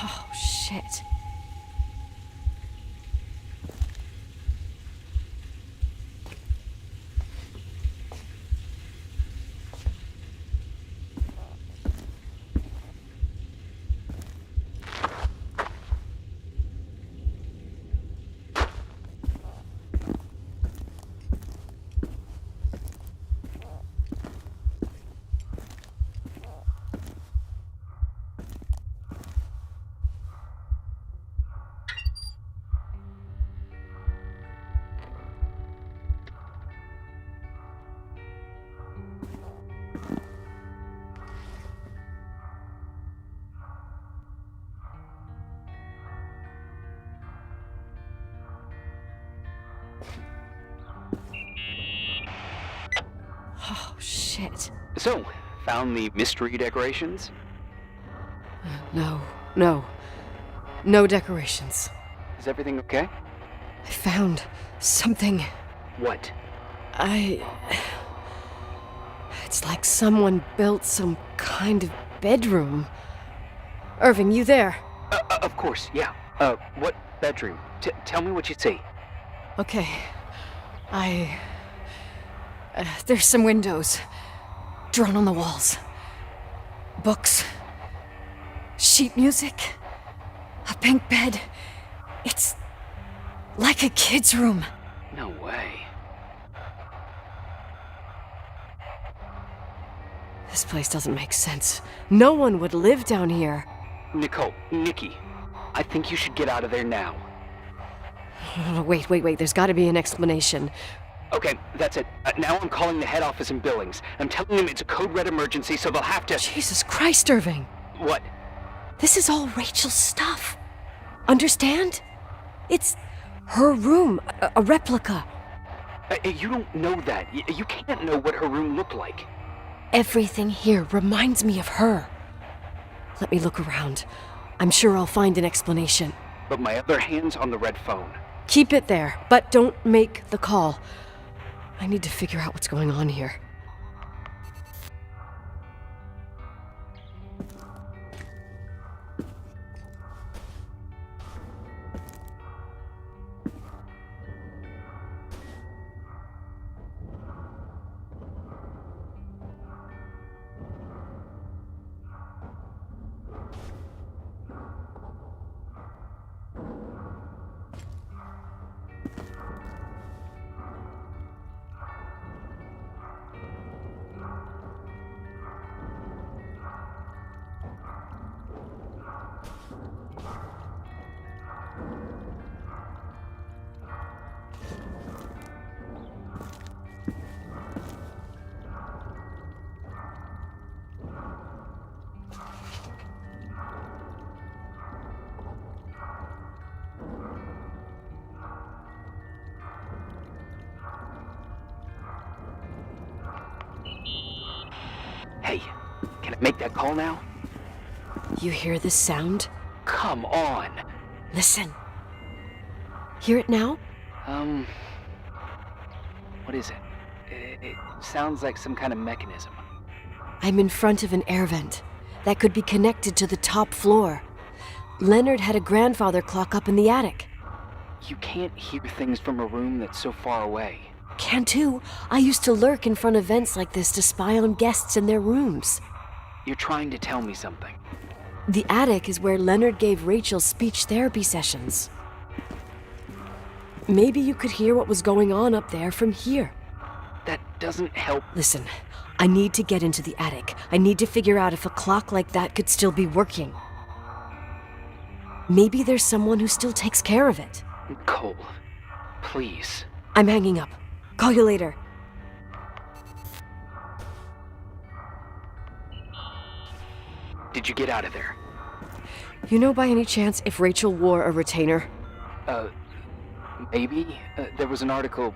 Oh, shit. Oh, shit. So, found the mystery decorations? No. No decorations. Is everything okay? I found something. What? It's like someone built some kind of bedroom. Irving, you there? Of course, yeah. What bedroom? Tell me what you see. Okay. There's some windows. Drawn on the walls. Books. Sheet music. A pink bed. It's like a kid's room. No way. This place doesn't make sense. No one would live down here. Nikki, I think you should get out of there now. Wait. There's gotta be an explanation. Okay, that's it. Now I'm calling the head office in Billings. I'm telling them it's a code red emergency, so they'll have to... Jesus Christ, Irving. What? This is all Rachel's stuff. Understand? It's her room, a replica. You don't know that. You can't know what her room looked like. Everything here reminds me of her. Let me look around. I'm sure I'll find an explanation. But my other hand's on the red phone. Keep it there, but don't make the call. I need to figure out what's going on here. Hey, can I make that call now? You hear this sound? Come on. Listen. Hear it now? What is it? It sounds like some kind of mechanism. I'm in front of an air vent that could be connected to the top floor. Leonard had a grandfather clock up in the attic. You can't hear things from a room that's so far away. Can too. I used to lurk in front of vents like this to spy on guests in their rooms. You're trying to tell me something. The attic is where Leonard gave Rachel speech therapy sessions. Maybe you could hear what was going on up there from here. That doesn't help. Listen, I need to get into the attic. I need to figure out if a clock like that could still be working. Maybe there's someone who still takes care of it. Cole, please. I'm hanging up. Call you later. Did you get out of there? You know by any chance if Rachel wore a retainer? Maybe. There was an article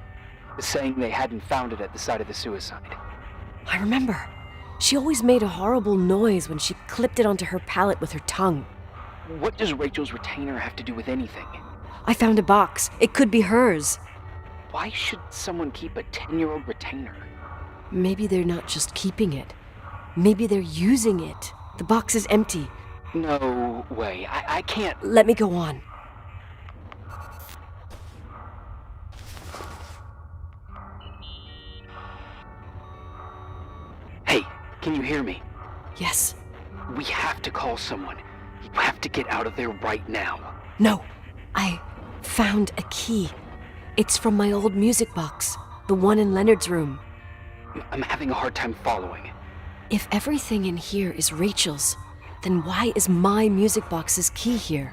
saying they hadn't found it at the site of the suicide. I remember. She always made a horrible noise when she clipped it onto her palate with her tongue. What does Rachel's retainer have to do with anything? I found a box. It could be hers. Why should someone keep a 10-year-old retainer? Maybe they're not just keeping it. Maybe they're using it. The box is empty. No way. I can't. Let me go on. Hey, can you hear me? Yes. We have to call someone. You have to get out of there right now. No. I found a key. It's from my old music box. The one in Leonard's room. I'm having a hard time following. If everything in here is Rachel's, then why is my music box's key here?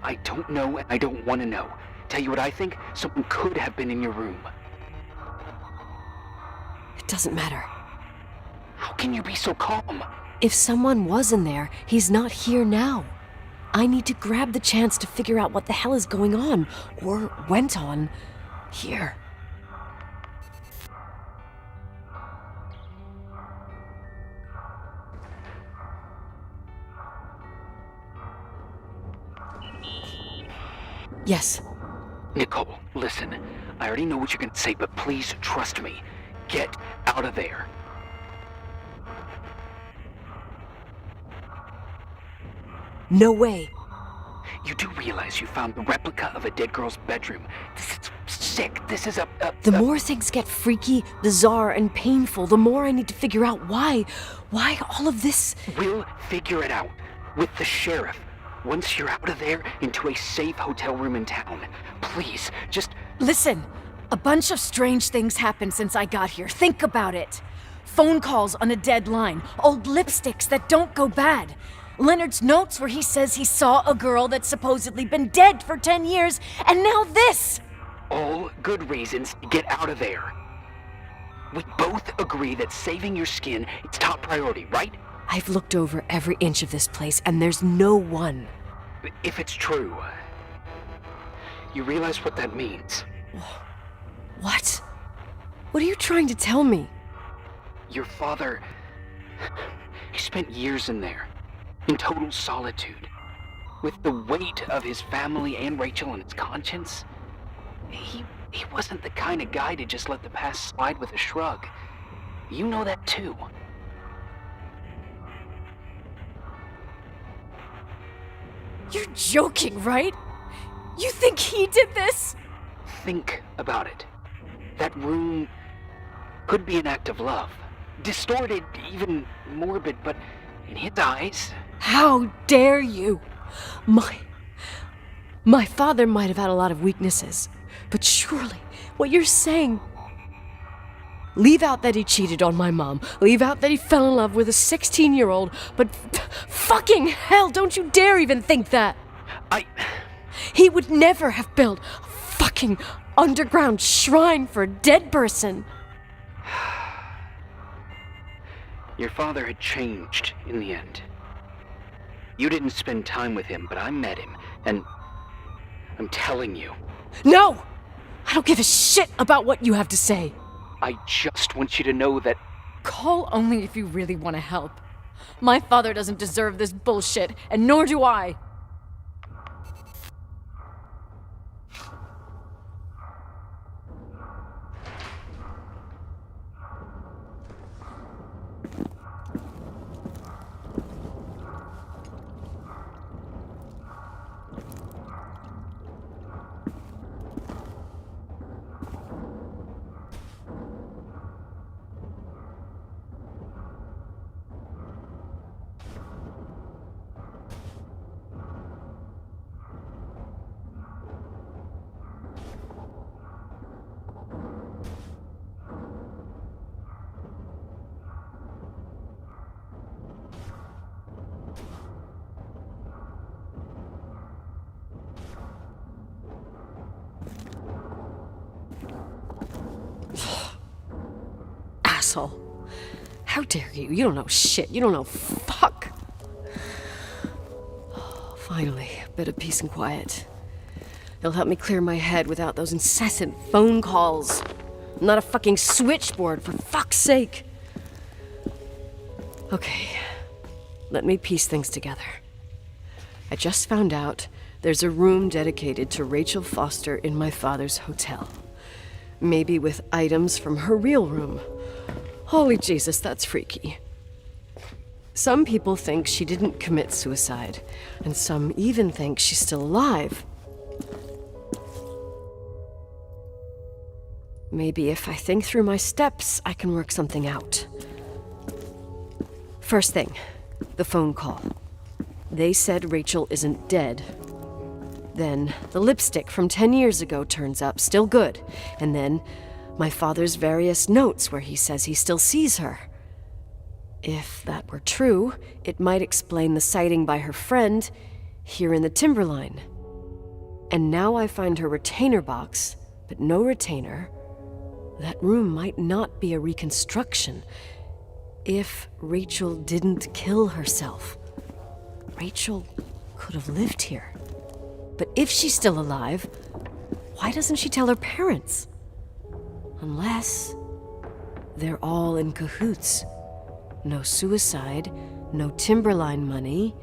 I don't know and I don't want to know. Tell you what I think? Someone could have been in your room. It doesn't matter. How can you be so calm? If someone was in there, he's not here now. I need to grab the chance to figure out what the hell is going on, or went on, here. Yes. Nicole, listen. I already know what you're gonna say, but please trust me. Get out of there. No way. You do realize you found the replica of a dead girl's bedroom. This is sick. This is The more things get freaky, bizarre, and painful, the more I need to figure out why all of this... We'll figure it out. With the sheriff. Once you're out of there, into a safe hotel room in town. Please, just... Listen, a bunch of strange things happened since I got here. Think about it. Phone calls on a dead line, old lipsticks that don't go bad. Leonard's notes where he says he saw a girl that's supposedly been dead for 10 years, and now this! All good reasons to get out of there. We both agree that saving your skin is top priority, right? I've looked over every inch of this place, and there's no one. If it's true, you realize what that means. What? What are you trying to tell me? Your father... he spent years in there. In total solitude. With the weight of his family and Rachel on his conscience. He wasn't the kind of guy to just let the past slide with a shrug. You know that too. You're joking, right? You think he did this? Think about it. That room could be an act of love. Distorted, even morbid, but in his eyes... How dare you? My father might have had a lot of weaknesses, but surely what you're saying... Leave out that he cheated on my mom. Leave out that he fell in love with a 16-year-old, but fucking hell, don't you dare even think that! He would never have built a fucking underground shrine for a dead person. Your father had changed in the end. You didn't spend time with him, but I met him, and I'm telling you. No! I don't give a shit about what you have to say. I just want you to know that... Call only if you really want to help. My father doesn't deserve this bullshit, and nor do I. Asshole. How dare you? You don't know shit. You don't know fuck. Finally, a bit of peace and quiet. It'll help me clear my head without those incessant phone calls. I'm not a fucking switchboard, for fuck's sake. Okay, let me piece things together. I just found out there's a room dedicated to Rachel Foster in my father's hotel. Maybe with items from her real room. Holy Jesus, that's freaky. Some people think she didn't commit suicide, and some even think she's still alive. Maybe if I think through my steps, I can work something out. First thing, the phone call. They said Rachel isn't dead. Then the lipstick from 10 years ago turns up, still good. And then my father's various notes where he says he still sees her. If that were true, it might explain the sighting by her friend here in the timberline. And now I find her retainer box, but no retainer. That room might not be a reconstruction. If Rachel didn't kill herself, Rachel could have lived here. But if she's still alive, why doesn't she tell her parents? Unless they're all in cahoots. No suicide, no timberline money.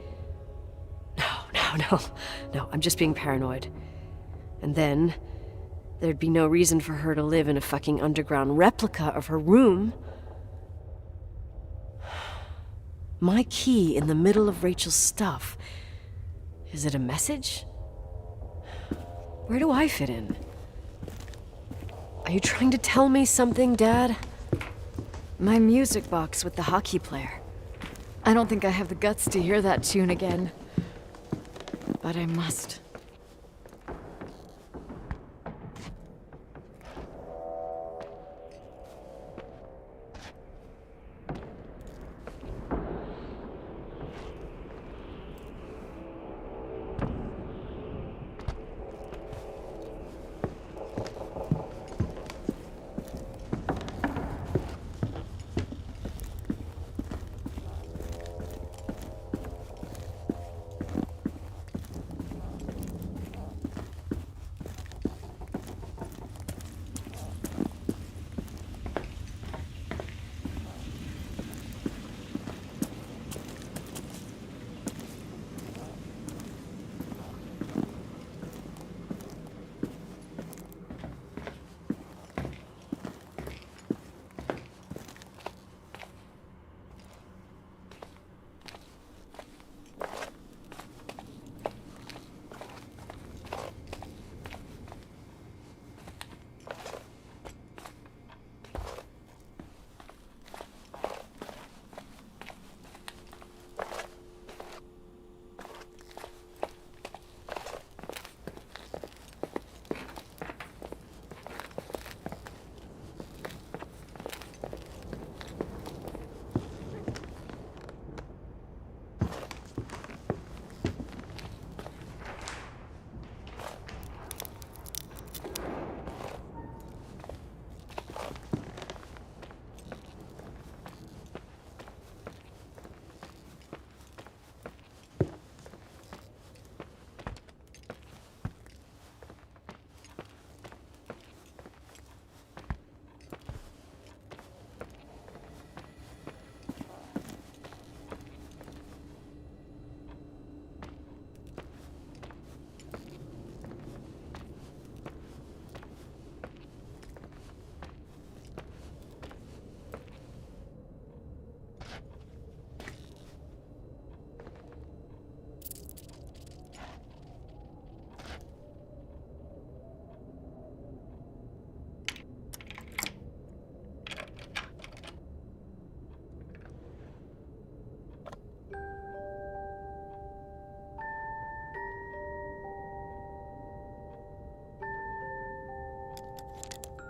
No, I'm just being paranoid. And then there'd be no reason for her to live in a fucking underground replica of her room. My key in the middle of Rachel's stuff. Is it a message? Where do I fit in? Are you trying to tell me something, Dad? My music box with the hockey player. I don't think I have the guts to hear that tune again. But I must.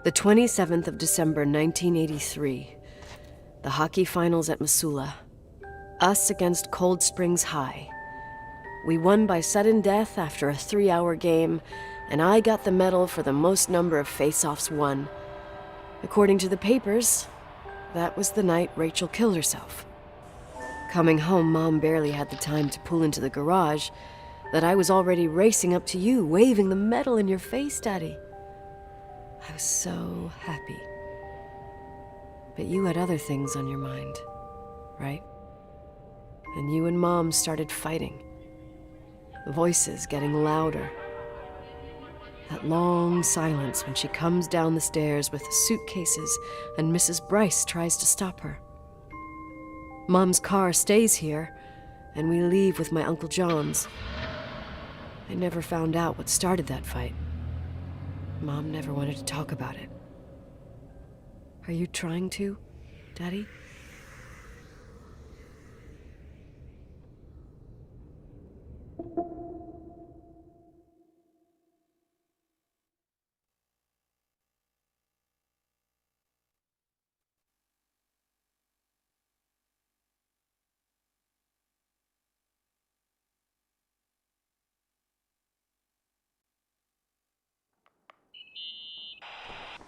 The 27th of December, 1983. The hockey finals at Missoula. Us against Cold Springs High. We won by sudden death after a 3-hour game, and I got the medal for the most number of face-offs won. According to the papers, that was the night Rachel killed herself. Coming home, Mom barely had the time to pull into the garage that I was already racing up to you, waving the medal in your face, Daddy. I was so happy. But you had other things on your mind, right? And you and Mom started fighting. Voices getting louder. That long silence when she comes down the stairs with the suitcases and Mrs. Bryce tries to stop her. Mom's car stays here, and we leave with my Uncle John's. I never found out what started that fight. Mom never wanted to talk about it. Are you trying to, Daddy?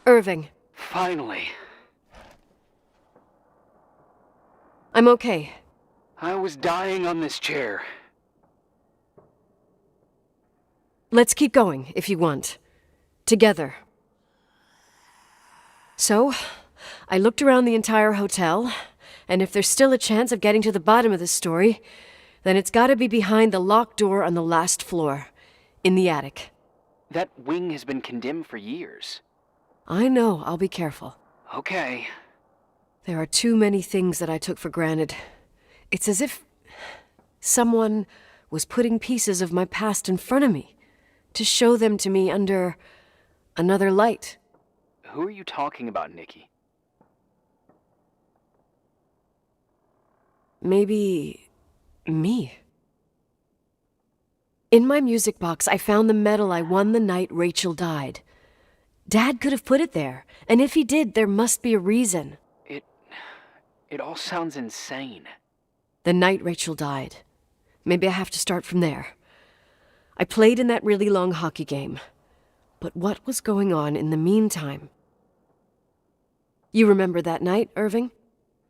Irving. Finally. I'm okay. I was dying on this chair. Let's keep going, if you want. Together. So, I looked around the entire hotel, and if there's still a chance of getting to the bottom of this story, then it's gotta be behind the locked door on the last floor, in the attic. That wing has been condemned for years. I know, I'll be careful. Okay. There are too many things that I took for granted. It's as if someone was putting pieces of my past in front of me, to show them to me under another light. Who are you talking about, Nikki? Maybe me. In my music box, I found the medal I won the night Rachel died. Dad could have put it there, and if he did, there must be a reason. It all sounds insane. The night Rachel died. Maybe I have to start from there. I played in that really long hockey game. But what was going on in the meantime? You remember that night, Irving?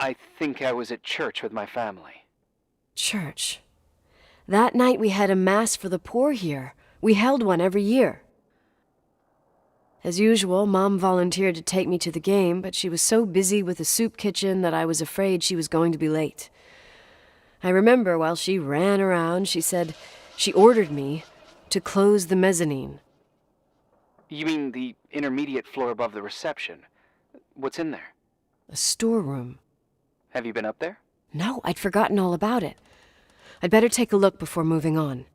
I think I was at church with my family. Church. That night we had a mass for the poor here. We held one every year. As usual, Mom volunteered to take me to the game, but she was so busy with the soup kitchen that I was afraid she was going to be late. I remember while she ran around, she said she ordered me to close the mezzanine. You mean the intermediate floor above the reception? What's in there? A storeroom. Have you been up there? No, I'd forgotten all about it. I'd better take a look before moving on.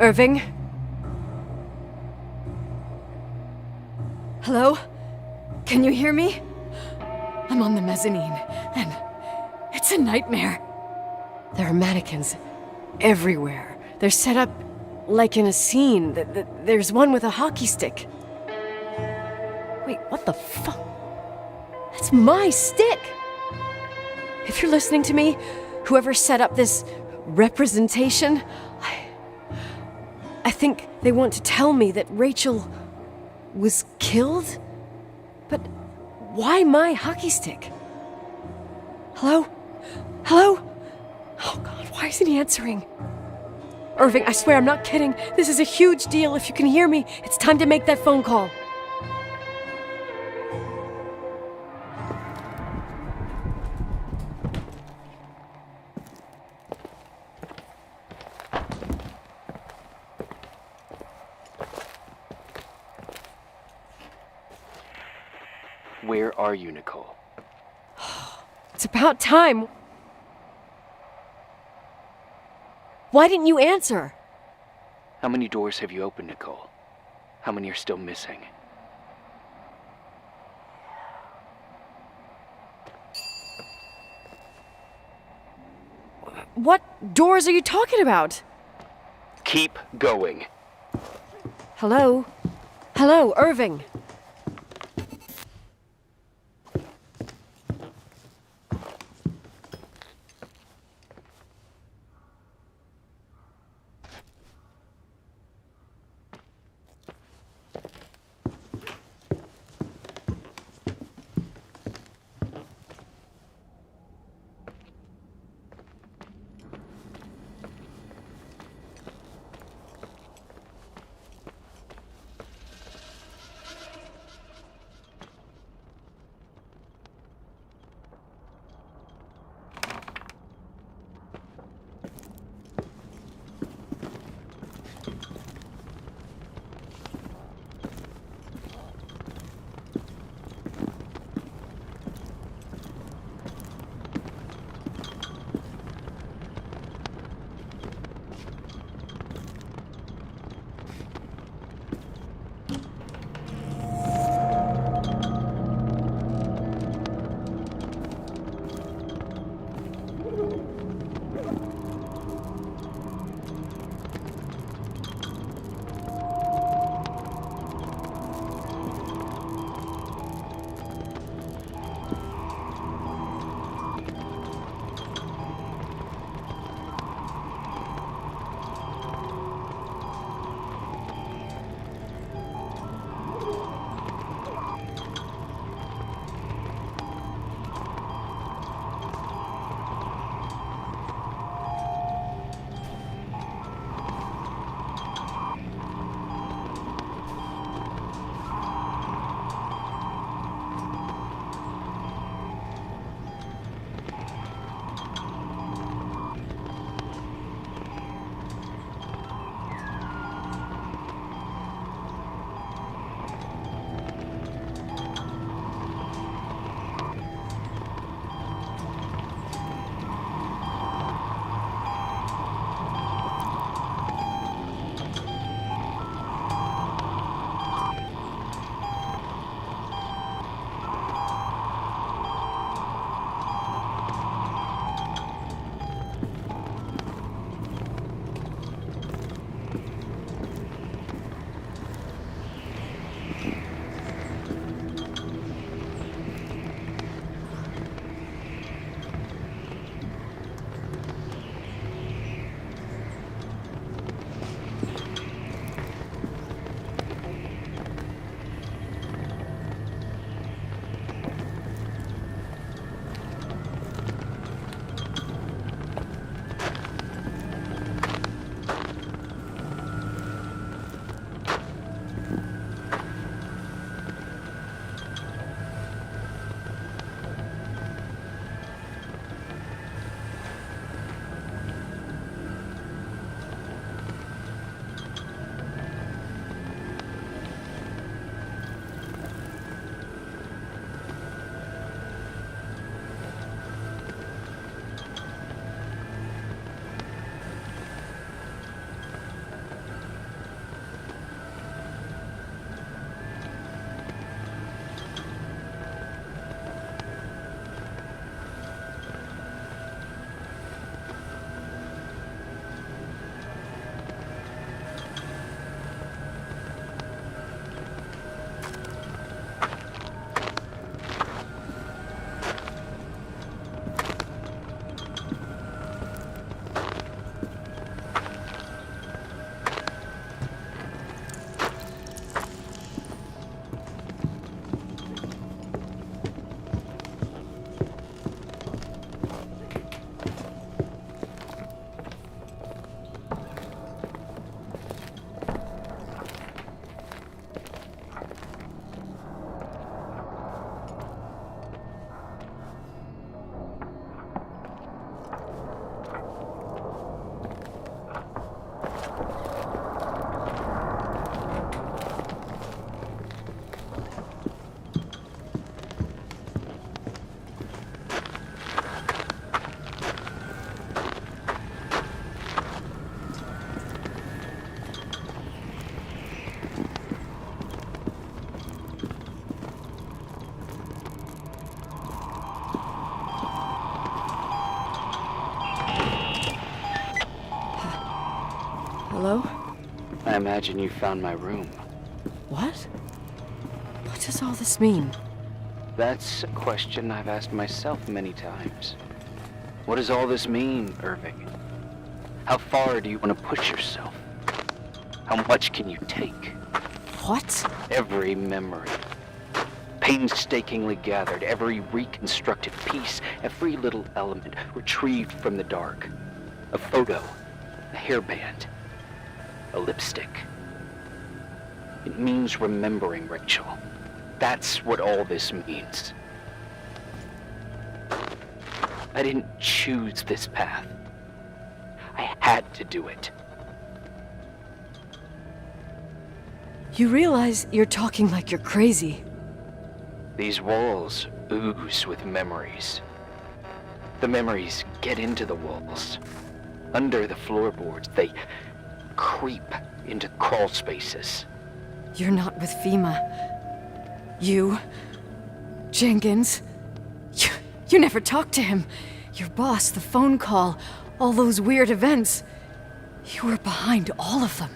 Irving? Hello? Can you hear me? I'm on the mezzanine, and it's a nightmare. There are mannequins everywhere. They're set up like in a scene. There's one with a hockey stick. Wait, what the fuck? That's my stick! If you're listening to me, whoever set up this representation, I think they want to tell me that Rachel was killed? But why my hockey stick? Hello? Hello? Oh God, why isn't he answering? Irving, I swear I'm not kidding. This is a huge deal. If you can hear me, it's time to make that phone call. Where are you, Nicole? It's about time. Why didn't you answer? How many doors have you opened, Nicole? How many are still missing? What doors are you talking about? Keep going. Hello? Hello, Irving. Hello? I imagine you found my room. What? What does all this mean? That's a question I've asked myself many times. What does all this mean, Irving? How far do you want to push yourself? How much can you take? What? Every memory. Painstakingly gathered, every reconstructed piece, every little element retrieved from the dark. A photo, a hairband, a lipstick. It means remembering, Rachel. That's what all this means. I didn't choose this path. I had to do it. You realize you're talking like you're crazy. These walls ooze with memories. The memories get into the walls. Under the floorboards, they creep into crawl spaces. You're not with FEMA. You... Jenkins... You never talked to him. Your boss, the phone call, all those weird events. You were behind all of them.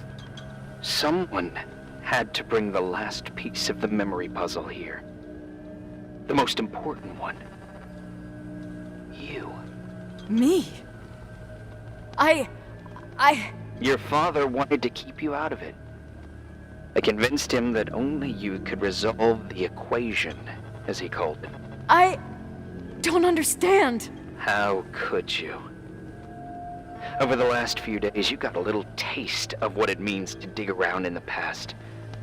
Someone had to bring the last piece of the memory puzzle here. The most important one. You. Me? Your father wanted to keep you out of it. I convinced him that only you could resolve the equation, as he called it. I don't understand. How could you? Over the last few days, you got a little taste of what it means to dig around in the past,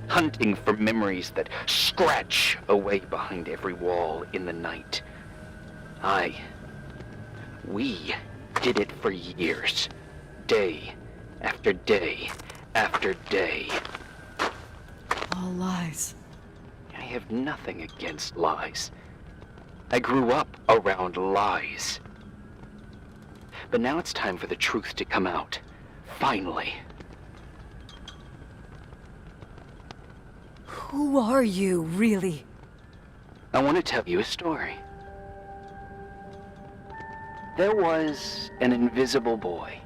hunting for memories that scratch away behind every wall in the night. We did it for years, day after day after day. All lies. I have nothing against lies. I grew up around lies. But now it's time for the truth to come out. Finally. Who are you, really? I want to tell you a story. There was an invisible boy.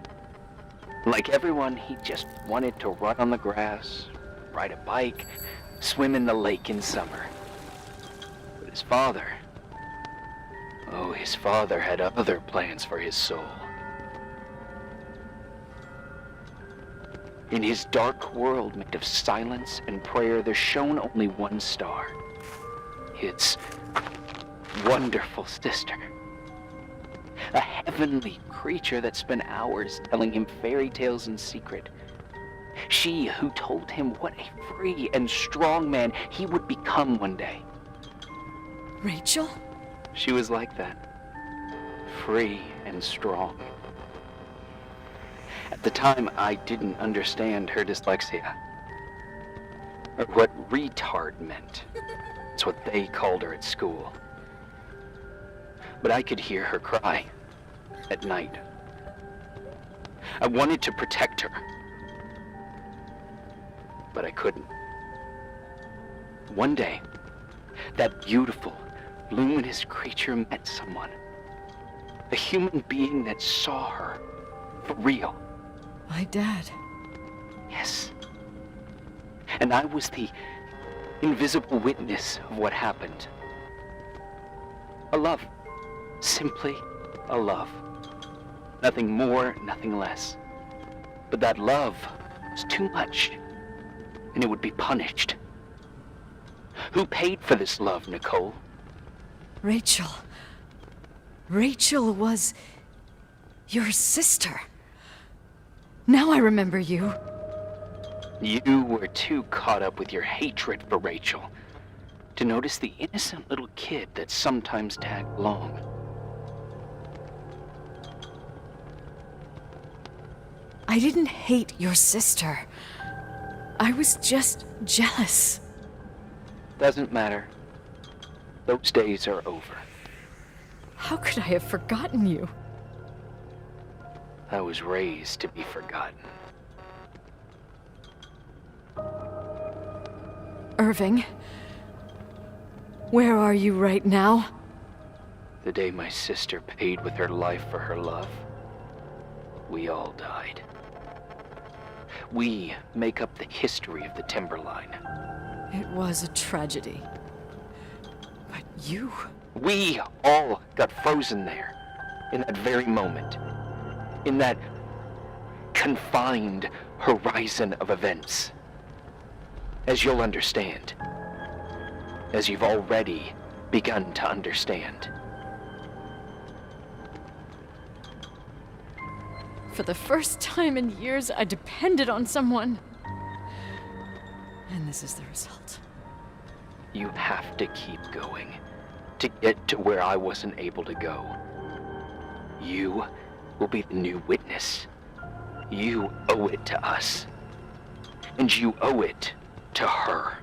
Like everyone, he just wanted to run on the grass, ride a bike, swim in the lake in summer. But his father had other plans for his soul. In his dark world made of silence and prayer, there shone only one star. His wonderful sister. A heavenly creature that spent hours telling him fairy tales in secret. She who told him what a free and strong man he would become one day. Rachel? She was like that. Free and strong. At the time, I didn't understand her dyslexia. Or what retard meant. It's what they called her at school. But I could hear her cry at night. I wanted to protect her. But I couldn't. One day, that beautiful, luminous creature met someone. A human being that saw her for real. My dad. Yes. And I was the invisible witness of what happened. A love. Simply a love. Nothing more, nothing less. But that love was too much, and it would be punished. Who paid for this love, Nicole? Rachel. Rachel was your sister. Now I remember you. You were too caught up with your hatred for Rachel to notice the innocent little kid that sometimes tagged along. I didn't hate your sister. I was just jealous. Doesn't matter. Those days are over. How could I have forgotten you? I was raised to be forgotten. Irving, where are you right now? The day my sister paid with her life for her love, we all died. We make up the history of the Timberline. It was a tragedy. But you... We all got frozen there, in that very moment. In that confined horizon of events. As you'll understand. As you've already begun to understand. For the first time in years, I depended on someone. And this is the result. You have to keep going to get to where I wasn't able to go. You will be the new witness. You owe it to us. And you owe it to her.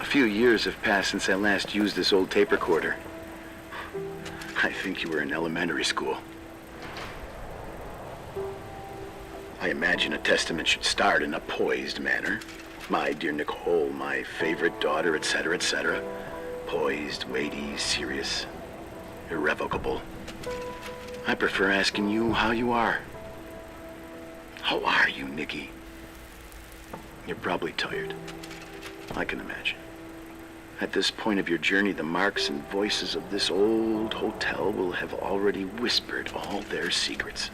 A few years have passed since I last used this old tape recorder. I think you were in elementary school. I imagine a testament should start in a poised manner. My dear Nicole, my favorite daughter, etc., etc. Poised, weighty, serious, irrevocable. I prefer asking you how you are. How are you, Nikki? You're probably tired. I can imagine. At this point of your journey, the marks and voices of this old hotel will have already whispered all their secrets.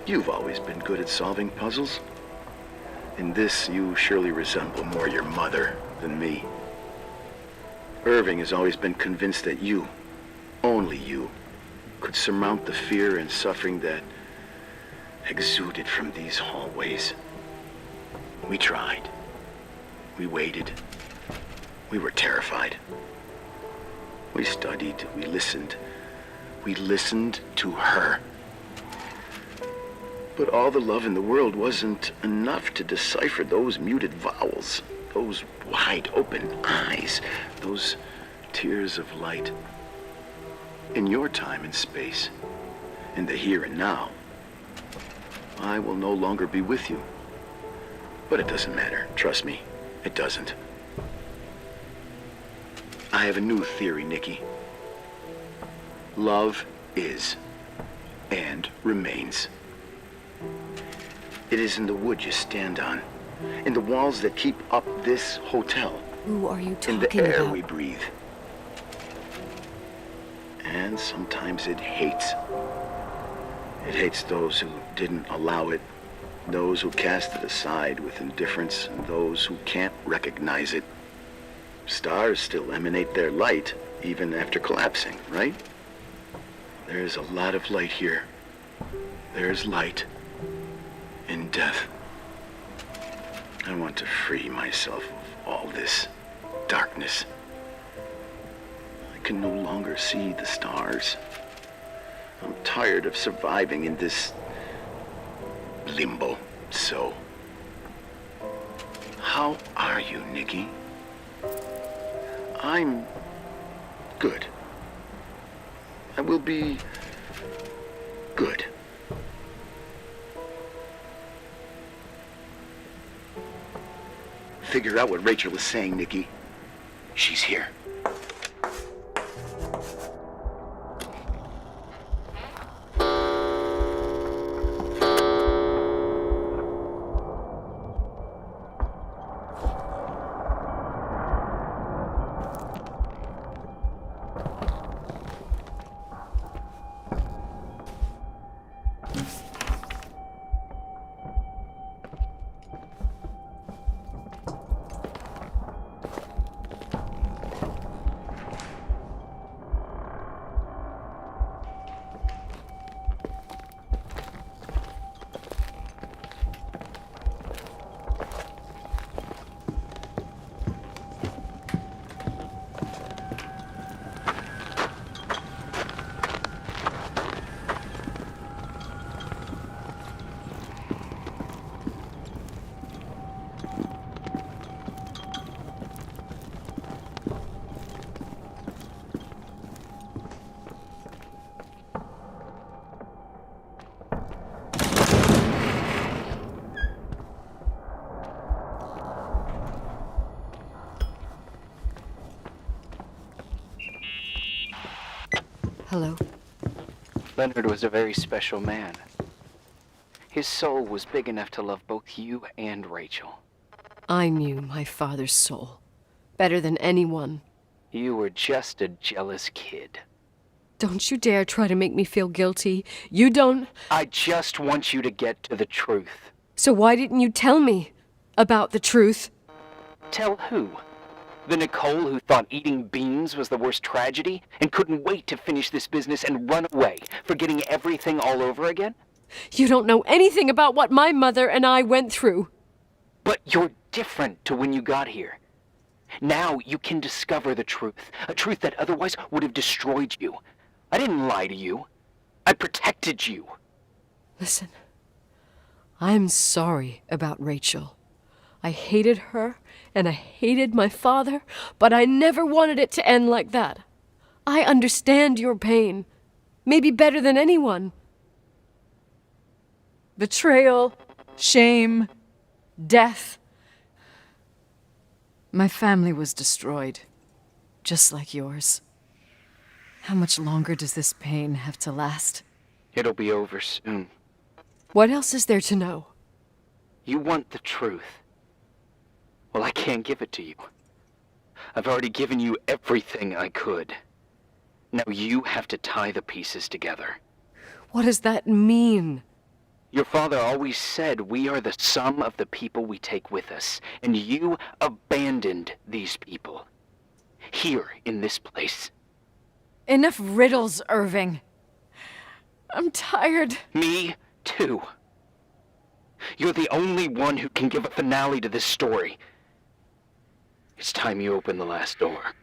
You've always been good at solving puzzles. In this, you surely resemble more your mother than me. Irving has always been convinced that you, only you, could surmount the fear and suffering that exuded from these hallways. We tried. We waited. We were terrified. We studied. We listened. We listened to her. But all the love in the world wasn't enough to decipher those muted vowels, those wide open eyes, those tears of light. In your time and space, in the here and now, I will no longer be with you. But it doesn't matter. Trust me, it doesn't. I have a new theory, Nikki. Love is and remains. It is in the wood you stand on, in the walls that keep up this hotel, Who are you talking in the air about? we breathe. And sometimes it hates. It hates those who didn't allow it, those who cast it aside with indifference, and those who can't recognize it. Stars still emanate their light, even after collapsing, right? There's a lot of light here. There's light in death. I want to free myself of all this darkness. I can no longer see the stars. I'm tired of surviving in this limbo. So, how are you, Nikki? I'm good. I will be good. Figure out what Rachel is saying, Nikki. She's here. Hello? Leonard was a very special man. His soul was big enough to love both you and Rachel. I knew my father's soul better than anyone. You were just a jealous kid. Don't you dare try to make me feel guilty. You don't... I just want you to get to the truth. So why didn't you tell me about the truth? Tell who? The Nicole who thought eating beans was the worst tragedy and couldn't wait to finish this business and run away, forgetting everything all over again? You don't know anything about what my mother and I went through. But you're different to when you got here. Now you can discover the truth, a truth that otherwise would have destroyed you. I didn't lie to you. I protected you. Listen, I'm sorry about Rachel. I hated her, and I hated my father, but I never wanted it to end like that. I understand your pain, maybe better than anyone. Betrayal, shame, death. My family was destroyed, just like yours. How much longer does this pain have to last? It'll be over soon. What else is there to know? You want the truth. Well, I can't give it to you. I've already given you everything I could. Now you have to tie the pieces together. What does that mean? Your father always said we are the sum of the people we take with us, and you abandoned these people. Here, in this place. Enough riddles, Irving. I'm tired. Me, too. You're the only one who can give a finale to this story. It's time you open the last door.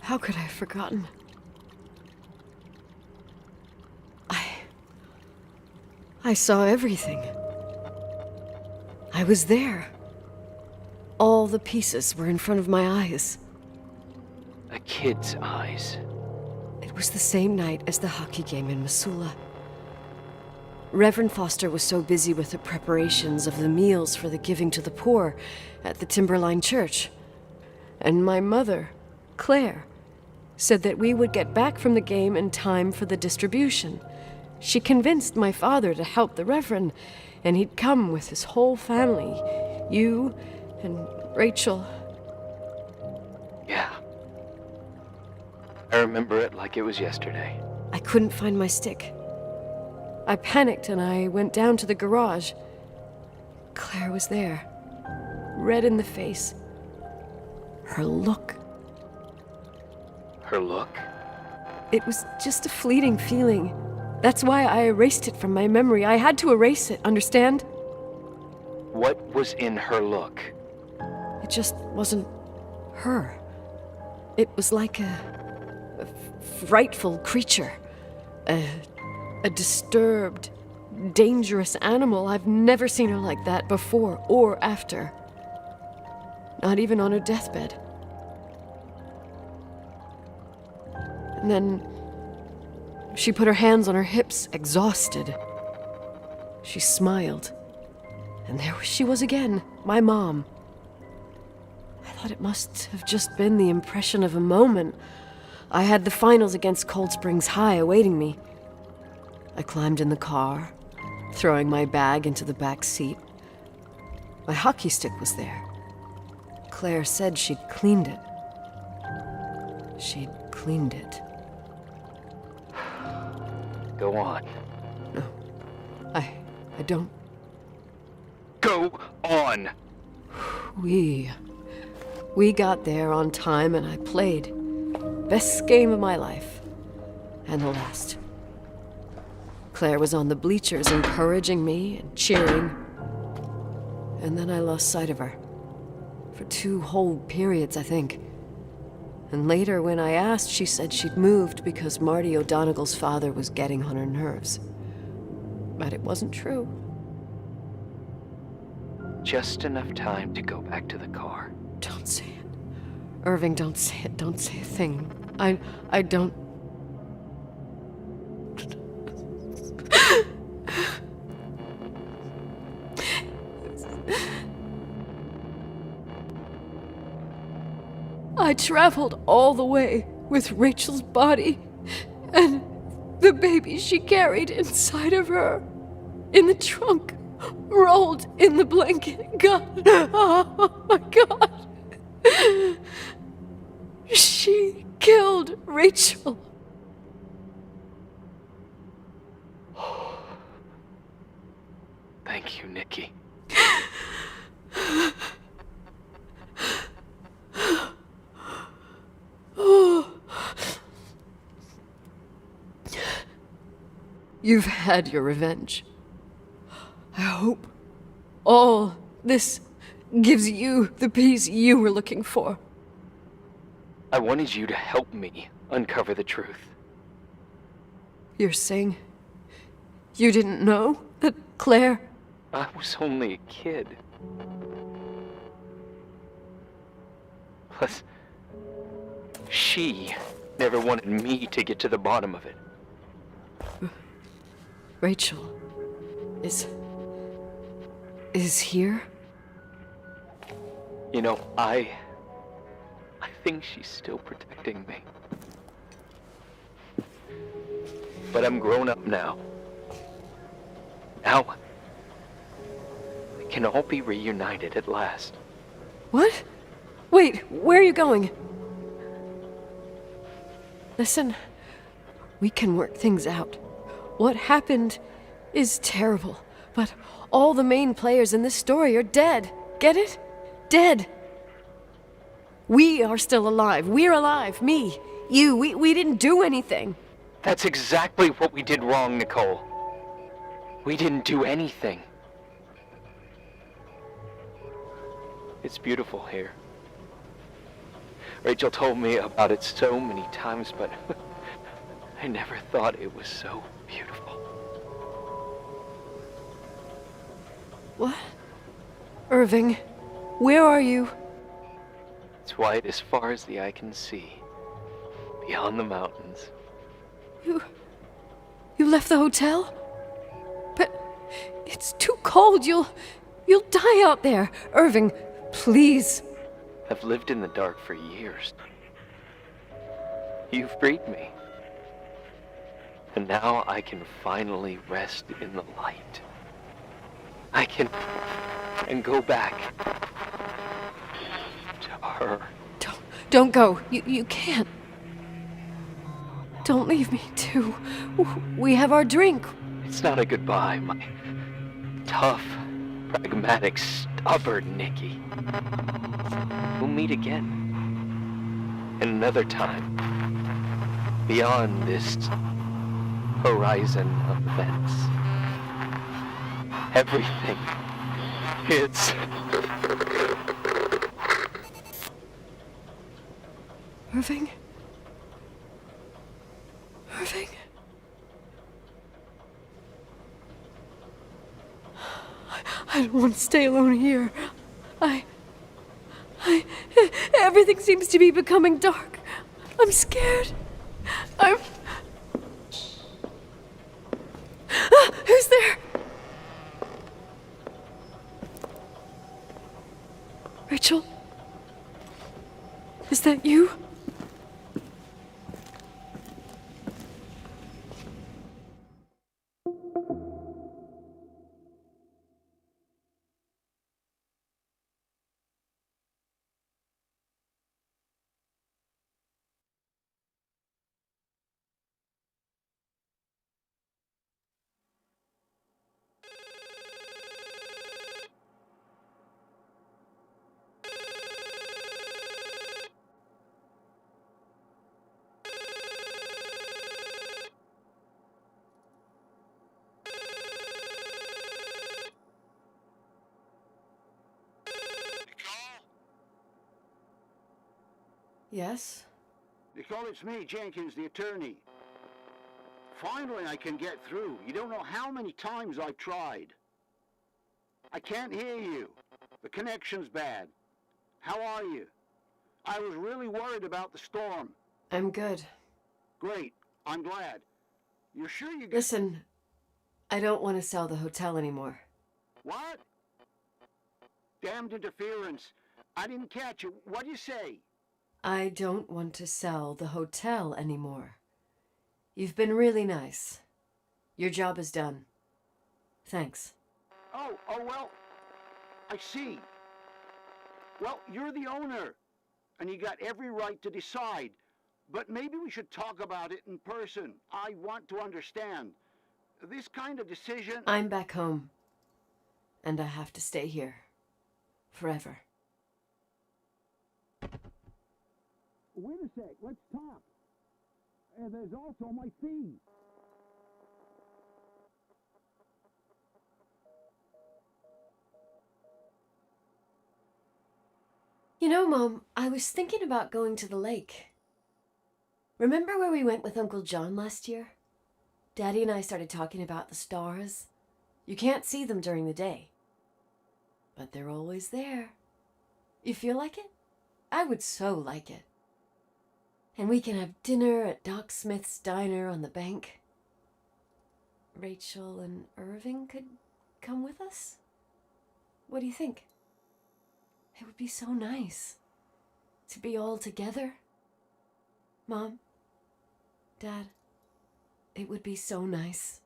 How could I have forgotten? I saw everything. I was there. All the pieces were in front of my eyes. A kid's eyes. It was the same night as the hockey game in Missoula. Reverend Foster was so busy with the preparations of the meals for the giving to the poor at the Timberline Church. And my mother, Claire, said that we would get back from the game in time for the distribution. She convinced my father to help the Reverend, and he'd come with his whole family. You and Rachel. Yeah. I remember it like it was yesterday. I couldn't find my stick. I panicked and I went down to the garage. Claire was there, red in the face. Her look. Her look? It was just a fleeting feeling. That's why I erased it from my memory. I had to erase it, understand? What was in her look? It just wasn't her. It was like a frightful creature. A disturbed, dangerous animal. I've never seen her like that before or after. Not even on her deathbed. And then she put her hands on her hips, exhausted. She smiled. And there she was again, my mom. I thought it must have just been the impression of a moment. I had the finals against Cold Springs High awaiting me. I climbed in the car, throwing my bag into the back seat. My hockey stick was there. Claire said she'd cleaned it. She'd cleaned it. Go on. No, I don't. Go on! We got there on time and I played. Best game of my life. And the last. Claire was on the bleachers encouraging me and cheering. And then I lost sight of her. For 2 whole periods, I think. And later, when I asked, she said she'd moved because Marty O'Donegal's father was getting on her nerves. But it wasn't true. Just enough time to go back to the car. Don't say it. Irving, don't say it. Don't say a thing. I don't... I traveled all the way with Rachel's body and the baby she carried inside of her, in the trunk, rolled in the blanket. God, oh my God. She killed Rachel. Thank you, Nikki. You've had your revenge. I hope all this gives you the peace you were looking for. I wanted you to help me uncover the truth. You're saying you didn't know that Claire... I was only a kid. Plus, she never wanted me to get to the bottom of it. Rachel is here? You know, I think she's still protecting me. But I'm grown up now. Now, we can all be reunited at last. What? Wait, where are you going? Listen, we can work things out. What happened is terrible, but all the main players in this story are dead. Get it? Dead. We are still alive. We're alive. Me, you, we didn't do anything. That's exactly what we did wrong, Nicole. We didn't do anything. It's beautiful here. Rachel told me about it so many times, but I never thought it was so beautiful. What? Irving, where are you? It's white as far as the eye can see, beyond the mountains. You left the hotel? But it's too cold. You'll die out there. Irving, please. I've lived in the dark for years. You freed me. And now I can finally rest in the light. I can go back to her. Don't go. You can't. Don't leave me, too. We have our drink. It's not a goodbye, my tough, pragmatic, stubborn Nikki. We'll meet again. And another time. Beyond this horizon of events. Everything. It's... Irving? Irving? I don't want to stay alone here. Everything seems to be becoming dark. I'm scared. Who's there? Rachel? Is that you? Yes? Nicole, it's me, Jenkins, the attorney. Finally, I can get through. You don't know how many times I've tried. I can't hear you. The connection's bad. How are you? I was really worried about the storm. I'm good. Great. I'm glad. You're sure you... Listen, I don't want to sell the hotel anymore. What? Damned interference. I didn't catch it. What'd you say? I don't want to sell the hotel anymore. You've been really nice. Your job is done. Thanks. Oh, well, I see. Well, you're the owner, and you got every right to decide. But maybe we should talk about it in person. I want to understand. This kind of decision... I'm back home, and I have to stay here. Forever. Wait a sec, let's talk. There's also my fee. You know, Mom, I was thinking about going to the lake. Remember where we went with Uncle John last year? Daddy and I started talking about the stars. You can't see them during the day, but they're always there. You feel like it? I would so like it. And we can have dinner at Doc Smith's diner on the bank. Rachel and Irving could come with us? What do you think? It would be so nice to be all together. Mom, Dad, it would be so nice.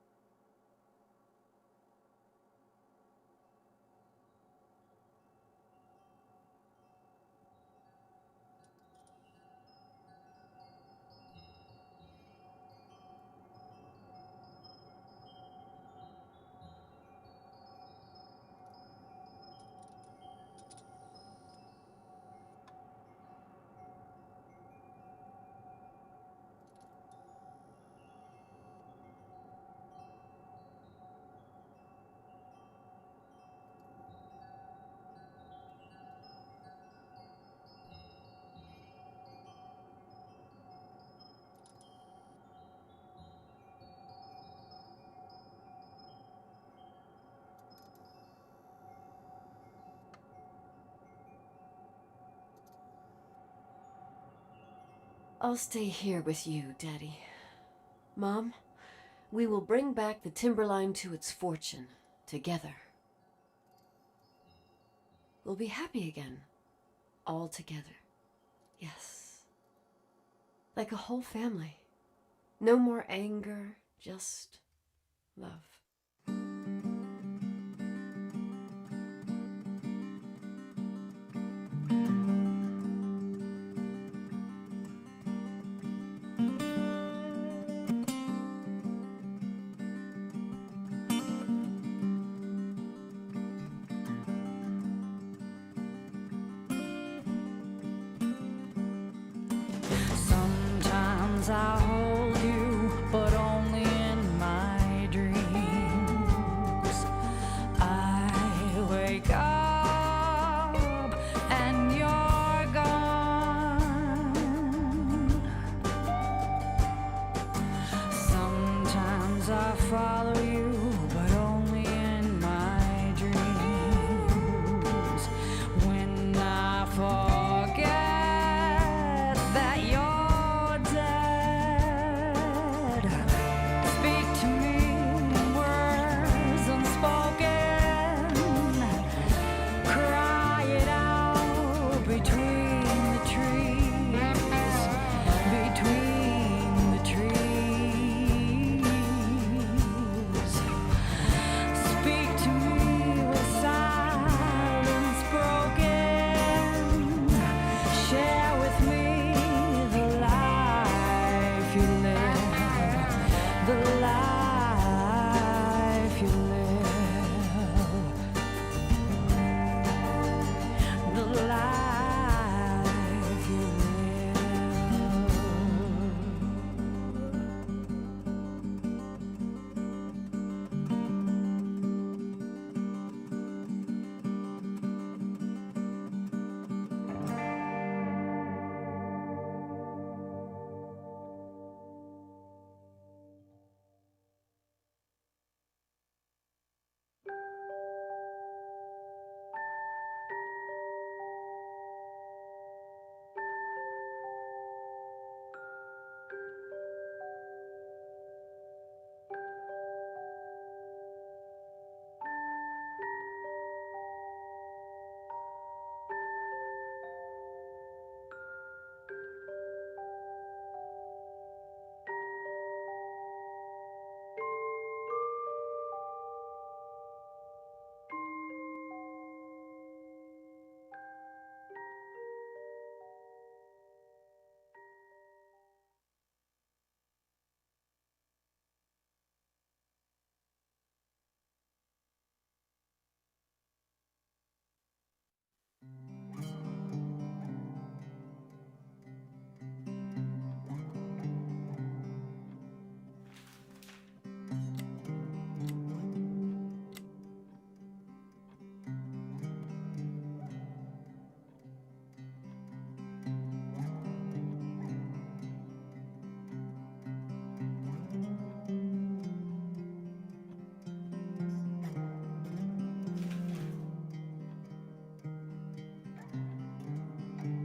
I'll stay here with you, Daddy. Mom, we will bring back the timberline to its fortune, together. We'll be happy again, all together. Yes. Like a whole family. No more anger, just love. Sometimes I hold you, but only in my dreams. I wake up and you're gone. Sometimes I follow you